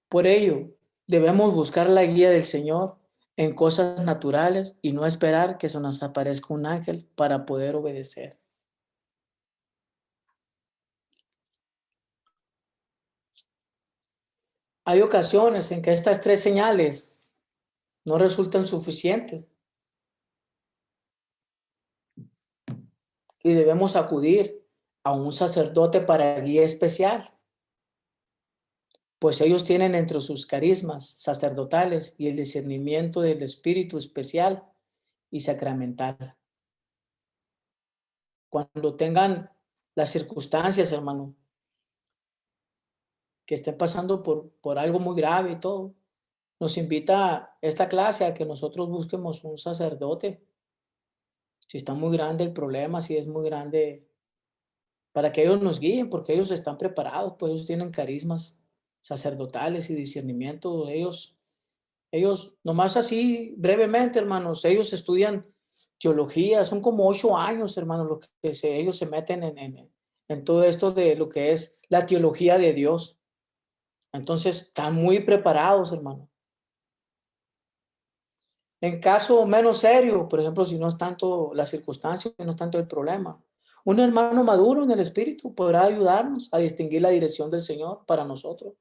Por ello, debemos buscar la guía del Señor en cosas naturales y no esperar que se nos aparezca un ángel para poder obedecer. Hay ocasiones en que estas 3 señales no resultan suficientes y debemos acudir a un sacerdote para guía especial, pues ellos tienen entre sus carismas sacerdotales y el discernimiento del espíritu especial y sacramental. Cuando tengan las circunstancias, hermano, que estén pasando por algo muy grave y todo, nos invita esta clase a que nosotros busquemos un sacerdote. Si está muy grande el problema, si es muy grande, para que ellos nos guíen, porque ellos están preparados, pues ellos tienen carismas sacerdotales y discernimiento. Ellos, nomás así, brevemente, hermanos, ellos estudian teología, son como 8 años, hermanos, lo que ellos se meten en todo esto de lo que es la teología de Dios. Entonces, están muy preparados, hermano. En caso menos serio, por ejemplo, si no es tanto la circunstancia, no es tanto el problema, un hermano maduro en el espíritu podrá ayudarnos a distinguir la dirección del Señor para nosotros.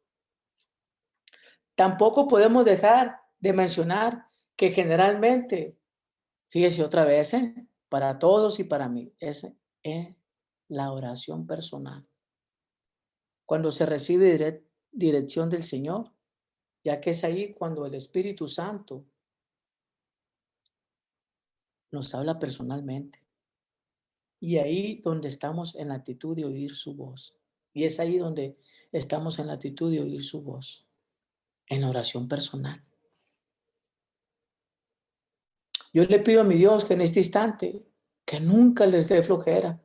Tampoco podemos dejar de mencionar que generalmente, fíjese otra vez, para todos y para mí, es la oración personal. Cuando se recibe dirección del Señor, ya que es ahí cuando el Espíritu Santo nos habla personalmente. Y ahí donde estamos en la actitud de oír su voz. Y es ahí donde estamos en la actitud de oír su voz, en la oración personal. Yo le pido a mi Dios que en este instante, que nunca les dé flojera,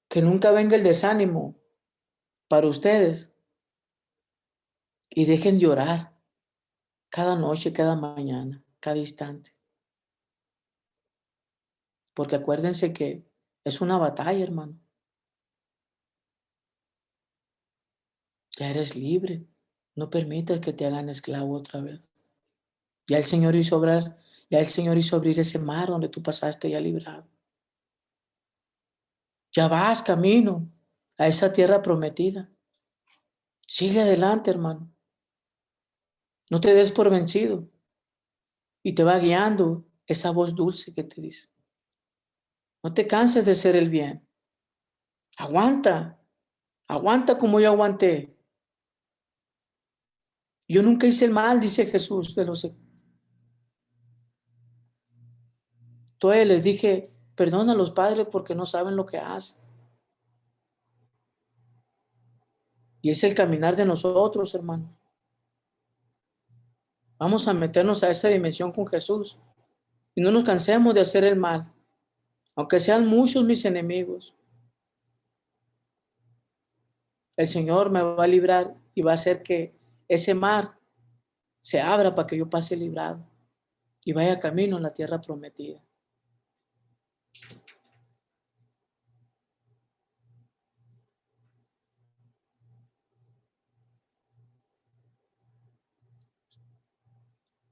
que nunca venga el desánimo para ustedes y dejen de orar cada noche, cada mañana, cada instante. Porque acuérdense que es una batalla, hermano. Ya eres libre. No permitas que te hagan esclavo otra vez. Ya el Señor hizo abrir ese mar donde tú pasaste ya librado. Ya vas camino a esa tierra prometida. Sigue adelante, hermano. No te des por vencido. Y te va guiando esa voz dulce que te dice: no te canses de hacer el bien. Aguanta. Aguanta como yo aguanté. Yo nunca hice el mal, dice Jesús. Entonces les dije: perdona a los padres porque no saben lo que hacen. Y es el caminar de nosotros, hermano. Vamos a meternos a esa dimensión con Jesús. Y no nos cansemos de hacer el mal. Aunque sean muchos mis enemigos. El Señor me va a librar y va a hacer que ese mar se abra para que yo pase librado y vaya camino en la tierra prometida.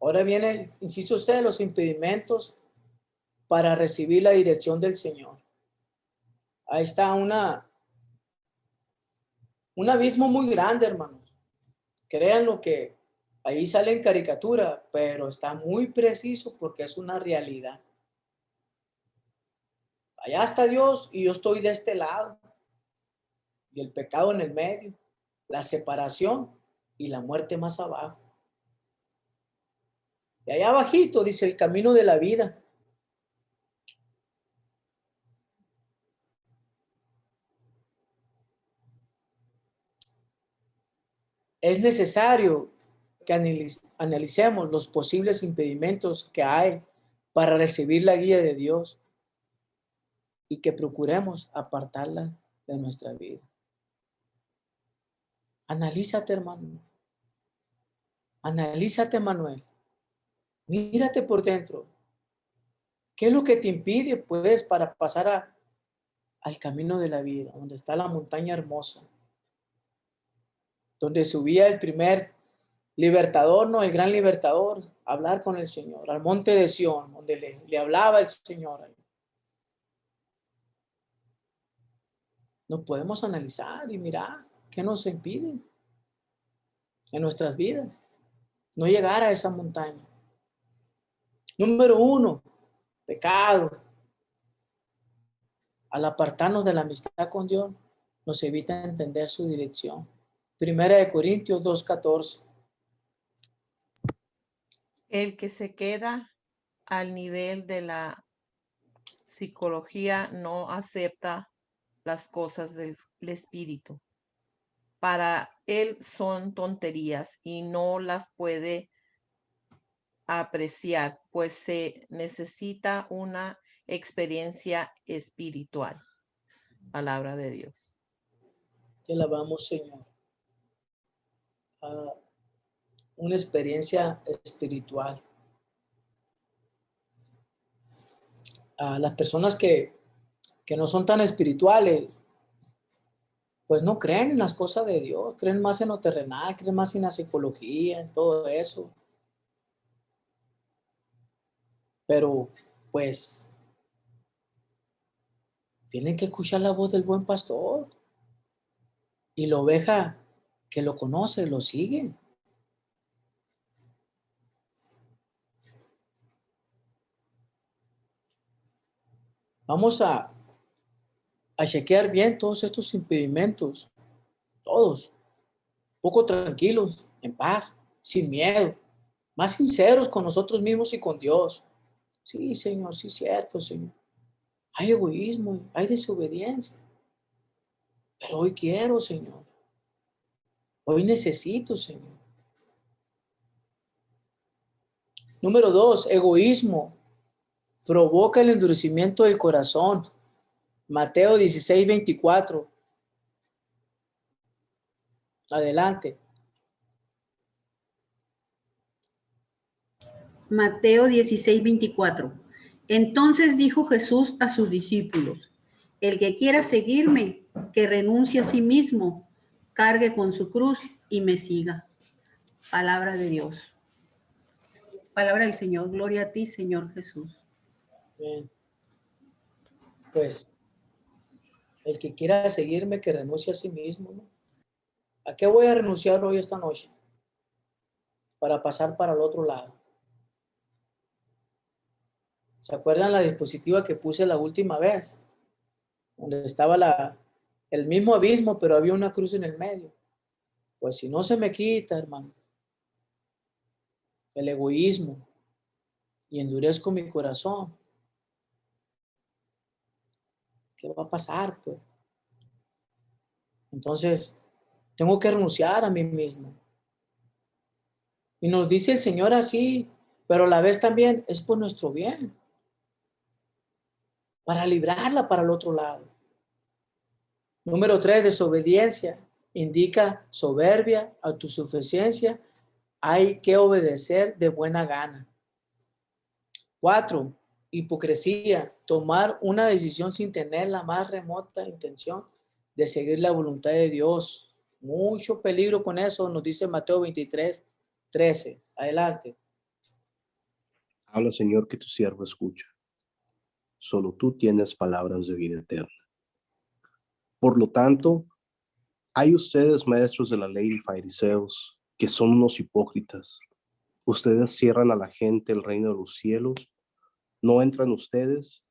Ahora viene, inciso C, los impedimentos para recibir la dirección del Señor. Ahí está un abismo muy grande, hermanos. Créanlo que ahí sale en caricatura, pero está muy preciso porque es una realidad. Allá está Dios y yo estoy de este lado. Y el pecado en el medio, la separación y la muerte más abajo. Y allá abajito dice el camino de la vida. Es necesario que analicemos los posibles impedimentos que hay para recibir la guía de Dios y que procuremos apartarla de nuestra vida. Analízate, hermano. Analízate, Manuel. Mírate por dentro. ¿Qué es lo que te impide, pues, para pasar al camino de la vida, donde está la montaña hermosa? Donde subía el primer libertador, no, el gran libertador, a hablar con el Señor, al monte de Sión, donde le hablaba el Señor. Nos podemos analizar y mirar qué nos impide en nuestras vidas no llegar a esa montaña. Número 1, pecado. Al apartarnos de la amistad con Dios, nos evita entender su dirección. 1 Corintios 2:14. El que se queda al nivel de la psicología no acepta las cosas del espíritu. Para él son tonterías y no las puede apreciar, pues se necesita una experiencia espiritual. Palabra de Dios. Te alabamos, Señor. Una experiencia espiritual. Las personas que no son tan espirituales, pues no creen en las cosas de Dios, creen más en lo terrenal, creen más en la psicología, en todo eso. Pero, pues, tienen que escuchar la voz del buen pastor. Y la oveja que lo conoce, lo sigue. Vamos a chequear bien todos estos impedimentos, todos, poco tranquilos, en paz, sin miedo, más sinceros con nosotros mismos y con Dios. Sí, Señor, sí, cierto, Señor. Hay egoísmo, hay desobediencia, pero hoy quiero, Señor. Hoy necesito, Señor. Número 2, egoísmo provoca el endurecimiento del corazón. Mateo 16:24. Adelante. Mateo 16:24. Entonces dijo Jesús a sus discípulos, el que quiera seguirme, que renuncie a sí mismo, cargue con su cruz y me siga. Palabra de Dios. Palabra del Señor. Gloria a ti, Señor Jesús. Bien. Pues, el que quiera seguirme, que renuncie a sí mismo, ¿no? ¿A qué voy a renunciar hoy esta noche? Para pasar para el otro lado. ¿Se acuerdan la diapositiva que puse la última vez? Donde estaba el mismo abismo, pero había una cruz en el medio. Pues si no se me quita, hermano, el egoísmo y endurezco mi corazón, ¿qué va a pasar, pues? Entonces, Tengo que renunciar a mí mismo. Y nos dice el Señor así, pero a la vez también es por nuestro bien. Para librarla para el otro lado. Número 3, desobediencia. Indica soberbia, autosuficiencia. Hay que obedecer de buena gana. 4, hipocresía. Tomar una decisión sin tener la más remota intención de seguir la voluntad de Dios. Mucho peligro con eso, nos dice Mateo 23, 13. Adelante. Habla, Señor, que tu siervo escucha. Solo tú tienes palabras de vida eterna. Por lo tanto, hay ustedes, maestros de la ley y fariseos, que son unos hipócritas. Ustedes cierran a la gente el reino de los cielos. No entran ustedes,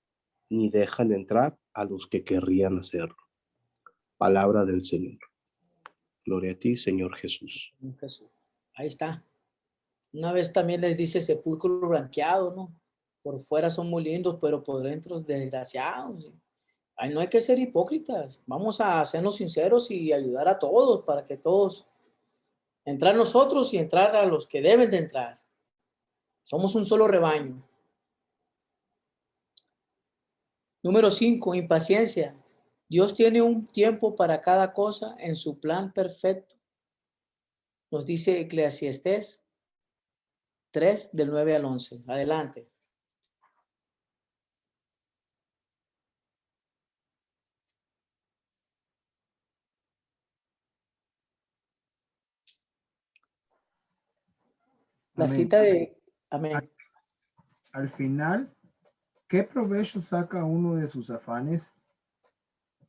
ni dejan entrar a los que querrían hacerlo. Palabra del Señor. Gloria a ti, Señor Jesús. Ahí está. Una vez también les dice sepulcro blanqueado, ¿no? Por fuera son muy lindos, pero por dentro desgraciados. Ay, no hay que ser hipócritas. Vamos a hacernos sinceros y ayudar a todos para que todos entrar nosotros y entrar a los que deben de entrar. Somos un solo rebaño. Número 5, impaciencia. Dios tiene un tiempo para cada cosa en su plan perfecto. Nos dice Eclesiastés 3, del 9 al 11. Adelante. La Amén. cita de... Amén. Al final, ¿qué provecho saca uno de sus afanes?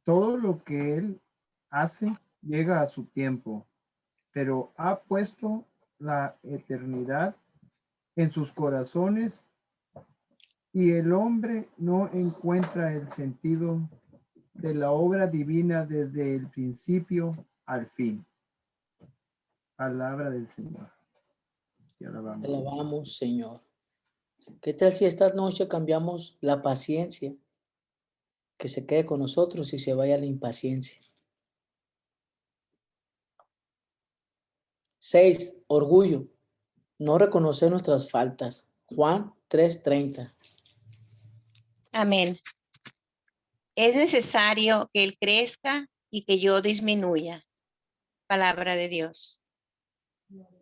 Todo lo que él hace llega a su tiempo, pero ha puesto la eternidad en sus corazones y el hombre no encuentra el sentido de la obra divina desde el principio al fin. Palabra del Señor. Te alabamos. Te alabamos, Señor. ¿Qué tal si esta noche cambiamos la paciencia, que se quede con nosotros y se vaya la impaciencia? 6, orgullo. No reconocer nuestras faltas. Juan 3:30. Amén. Es necesario que Él crezca y que yo disminuya. Palabra de Dios.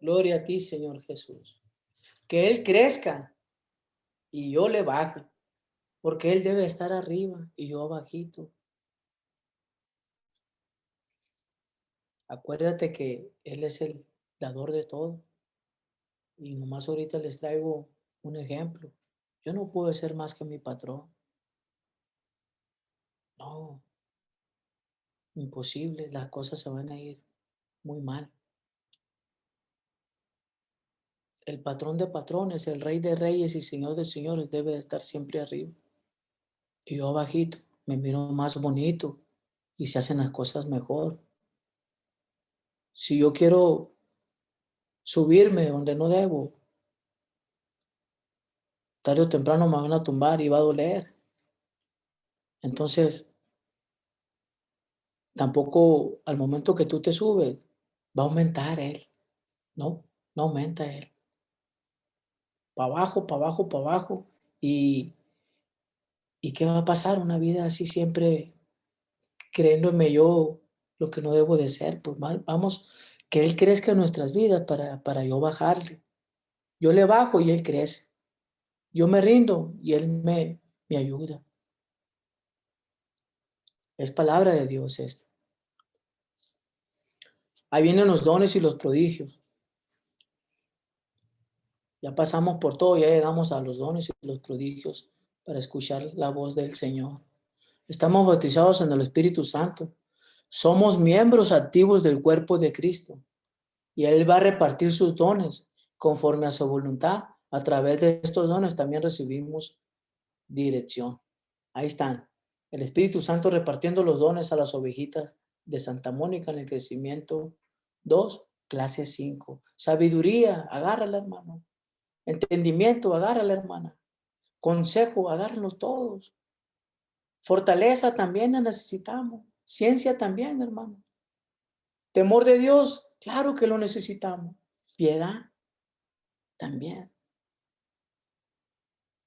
Gloria a ti, Señor Jesús. Que Él crezca y yo le baje, porque Él debe estar arriba y yo abajito. Acuérdate que Él es el dador de todo. Y nomás ahorita les traigo un ejemplo. Yo no puedo ser más que mi patrón. No, imposible. Las cosas se van a ir muy mal. El patrón de patrones, el rey de reyes y señor de señores debe de estar siempre arriba. Y yo abajito me miro más bonito y se hacen las cosas mejor. Si yo quiero subirme donde no debo, tarde o temprano me van a tumbar y va a doler. Entonces, tampoco al momento que tú te subes, va a aumentar él. No, no aumenta él. Para abajo, para abajo, para abajo. ¿Y qué va a pasar? Una vida así siempre creyéndome yo lo que no debo de ser. Pues mal, vamos, que él crezca en nuestras vidas para yo bajarle. Yo le bajo y él crece. Yo me rindo y él me ayuda. Es palabra de Dios esto. Ahí vienen los dones y los prodigios. Ya pasamos por todo, ya llegamos a los dones y los prodigios para escuchar la voz del Señor. Estamos bautizados en el Espíritu Santo. Somos miembros activos del cuerpo de Cristo. Y Él va a repartir sus dones conforme a su voluntad. A través de estos dones también recibimos dirección. Ahí están. El Espíritu Santo repartiendo los dones a las ovejitas de Santa Mónica en el crecimiento 2, clase 5. Sabiduría, agárrala, hermano. Entendimiento, agárrala, hermana. Consejo, agárrenlos todos. Fortaleza también la necesitamos. Ciencia también, hermano. Temor de Dios, claro que lo necesitamos. Piedad, también.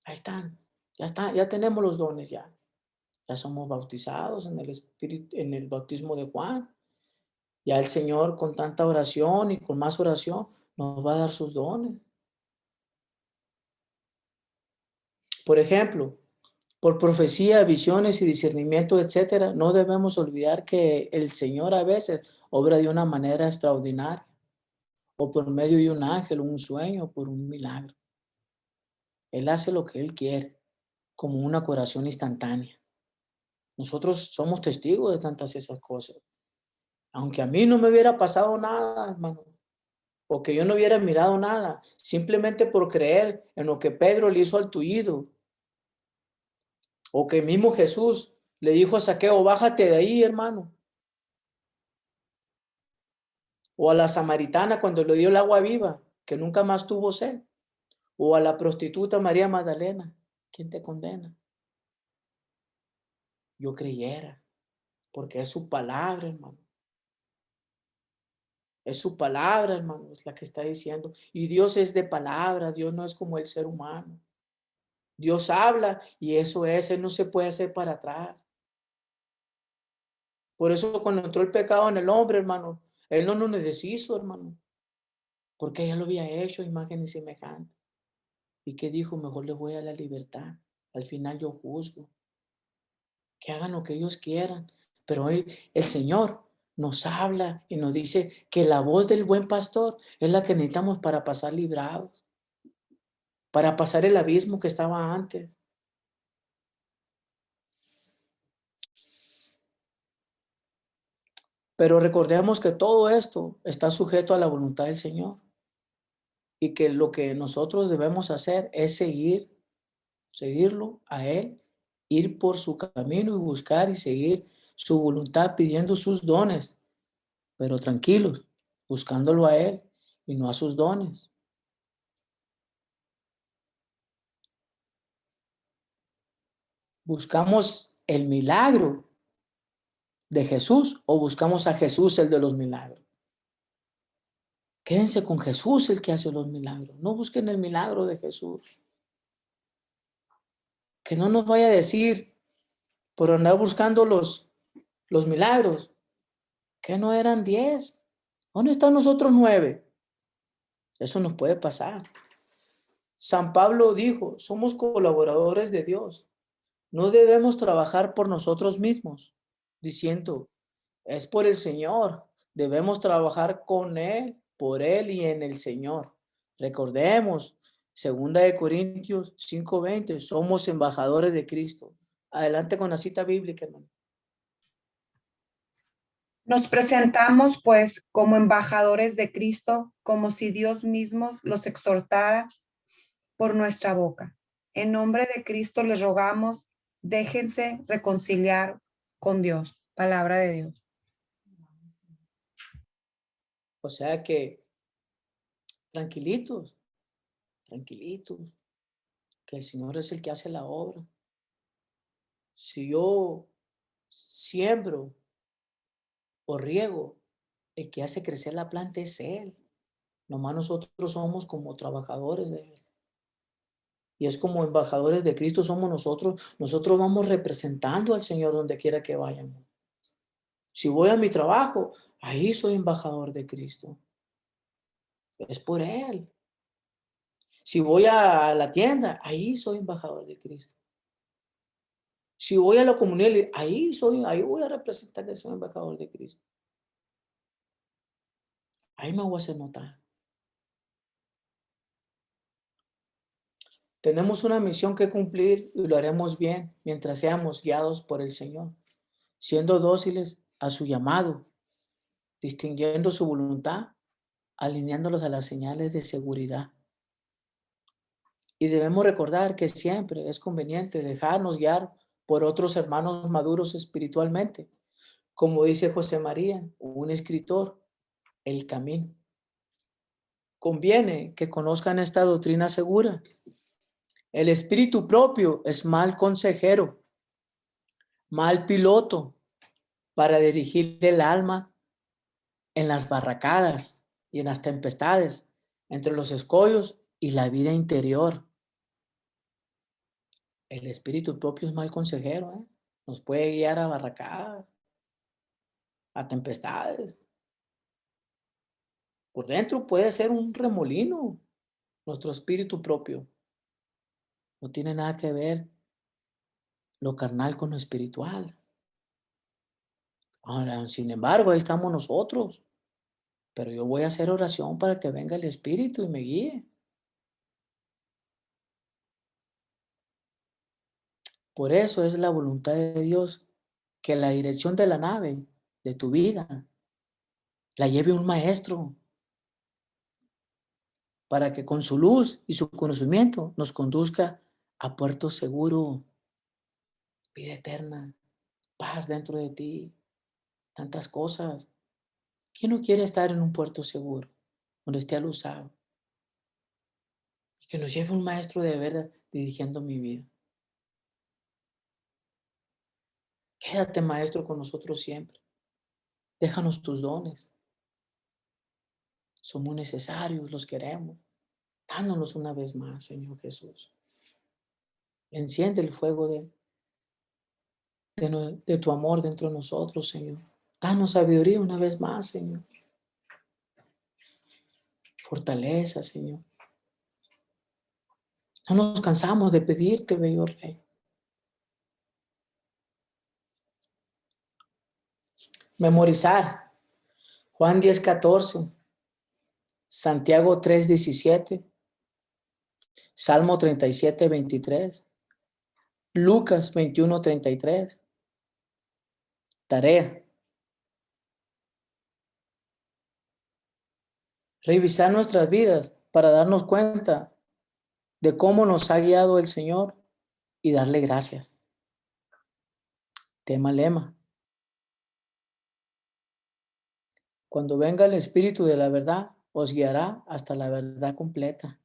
Ahí están, ya tenemos los dones ya. Ya somos bautizados en el Espíritu, en el bautismo de Juan. Ya el Señor con tanta oración y con más oración nos va a dar sus dones. Por ejemplo, por profecía, visiones y discernimiento, etcétera, no debemos olvidar que el Señor a veces obra de una manera extraordinaria, o por medio de un ángel, un sueño, por un milagro. Él hace lo que Él quiere, como una curación instantánea. Nosotros somos testigos de tantas esas cosas. Aunque a mí no me hubiera pasado nada, hermano, o que yo no hubiera mirado nada, simplemente por creer en lo que Pedro le hizo al tullido, o que mismo Jesús le dijo a Zaqueo, bájate de ahí, hermano. O a la samaritana cuando le dio el agua viva, que nunca más tuvo sed. O a la prostituta María Magdalena, ¿quién te condena? Yo creyera, porque es su palabra, hermano. Es su palabra, hermano, es la que está diciendo. Y Dios es de palabra, Dios no es como el ser humano. Dios habla y eso es, Él no se puede hacer para atrás. Por eso cuando entró el pecado en el hombre, hermano, Él no nos deshizo, hermano, porque ya lo había hecho, imagen y semejante. ¿Y qué dijo? Mejor les voy a la libertad. Al final yo juzgo. Que hagan lo que ellos quieran. Pero hoy el Señor nos habla y nos dice que la voz del buen pastor es la que necesitamos para pasar librados, para pasar el abismo que estaba antes. Pero recordemos que todo esto está sujeto a la voluntad del Señor y que lo que nosotros debemos hacer es seguirlo a Él, ir por su camino y buscar y seguir su voluntad pidiendo sus dones, pero tranquilos, buscándolo a Él y no a sus dones. ¿Buscamos el milagro de Jesús o buscamos a Jesús el de los milagros? Quédense con Jesús el que hace los milagros. No busquen el milagro de Jesús. Que no nos vaya a decir por andar buscando los milagros que no eran 10. ¿Dónde están nosotros 9? Eso nos puede pasar. San Pablo dijo, somos colaboradores de Dios. No debemos trabajar por nosotros mismos, diciendo, es por el Señor. Debemos trabajar con Él, por Él y en el Señor. Recordemos, 2 Corintios 5:20, somos embajadores de Cristo. Adelante con la cita bíblica, hermano. Nos presentamos, pues, como embajadores de Cristo, como si Dios mismo los exhortara por nuestra boca. En nombre de Cristo les rogamos, déjense reconciliar con Dios. Palabra de Dios. O sea que, tranquilitos, que el Señor es el que hace la obra. Si yo siembro o riego, el que hace crecer la planta es Él. Nomás nosotros somos como trabajadores de Él. Y es como embajadores de Cristo somos nosotros. Nosotros vamos representando al Señor donde quiera que vayamos. Si voy a mi trabajo, ahí soy embajador de Cristo. Es por Él. Si voy a la tienda, ahí soy embajador de Cristo. Si voy a la comunidad, ahí voy a representar que soy embajador de Cristo. Ahí me voy a hacer notar. Tenemos una misión que cumplir y lo haremos bien mientras seamos guiados por el Señor, siendo dóciles a su llamado, distinguiendo su voluntad, alineándolos a las señales de seguridad. Y debemos recordar que siempre es conveniente dejarnos guiar por otros hermanos maduros espiritualmente, como dice José María, un escritor, el camino. Conviene que conozcan esta doctrina segura. El espíritu propio es mal consejero, mal piloto para dirigir el alma en las barracadas y en las tempestades, entre los escollos y la vida interior. El espíritu propio es mal consejero, ¿eh? Nos puede guiar a barracadas, a tempestades. Por dentro puede ser un remolino, nuestro espíritu propio. No tiene nada que ver lo carnal con lo espiritual. Ahora, sin embargo, ahí estamos nosotros. Pero yo voy a hacer oración para que venga el Espíritu y me guíe. Por eso es la voluntad de Dios que la dirección de la nave, de tu vida, la lleve un maestro, para que con su luz y su conocimiento nos conduzca a puerto seguro, vida eterna, paz dentro de ti, tantas cosas. ¿Quién no quiere estar en un puerto seguro, donde esté alusado? Y que nos lleve un maestro de verdad dirigiendo mi vida. Quédate, maestro, con nosotros siempre. Déjanos tus dones. Son muy necesarios, los queremos. Dánolos una vez más, Señor Jesús. Enciende el fuego de tu amor dentro de nosotros, Señor. Danos sabiduría una vez más, Señor. Fortaleza, Señor. No nos cansamos de pedirte, bello Rey. Memorizar. Juan 10:14. Santiago 3:17. Salmo 37:23. Lucas 21:33. Tarea. Revisar nuestras vidas para darnos cuenta de cómo nos ha guiado el Señor y darle gracias. Tema lema. Cuando venga el Espíritu de la verdad, os guiará hasta la verdad completa.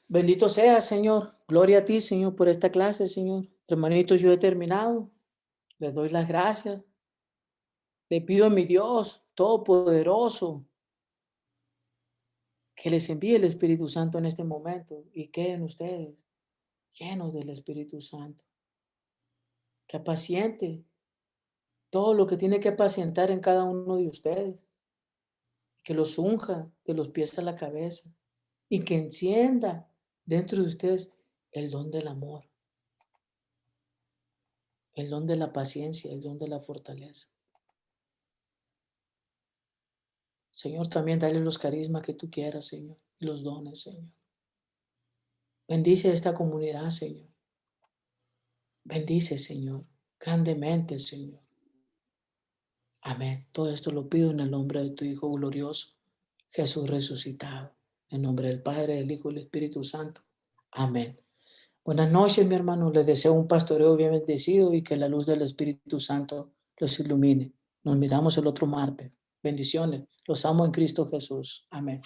Bendito seas, Señor. Gloria a ti, Señor, por esta clase, Señor. Hermanitos, yo he terminado. Les doy las gracias. Le pido a mi Dios Todopoderoso que les envíe el Espíritu Santo en este momento y queden ustedes llenos del Espíritu Santo. Que apaciente todo lo que tiene que apacientar en cada uno de ustedes. Que los unja de los pies a la cabeza y que encienda dentro de ustedes el don del amor, el don de la paciencia, el don de la fortaleza. Señor, también dale los carismas que tú quieras, Señor, y los dones, Señor. Bendice esta comunidad, Señor. Bendice, Señor, grandemente, Señor. Amén. Todo esto lo pido en el nombre de tu Hijo glorioso, Jesús resucitado. En nombre del Padre, del Hijo y del Espíritu Santo. Amén. Buenas noches, mi hermano. Les deseo un pastoreo bien bendecido y que la luz del Espíritu Santo los ilumine. Nos miramos el otro martes. Bendiciones. Los amo en Cristo Jesús. Amén.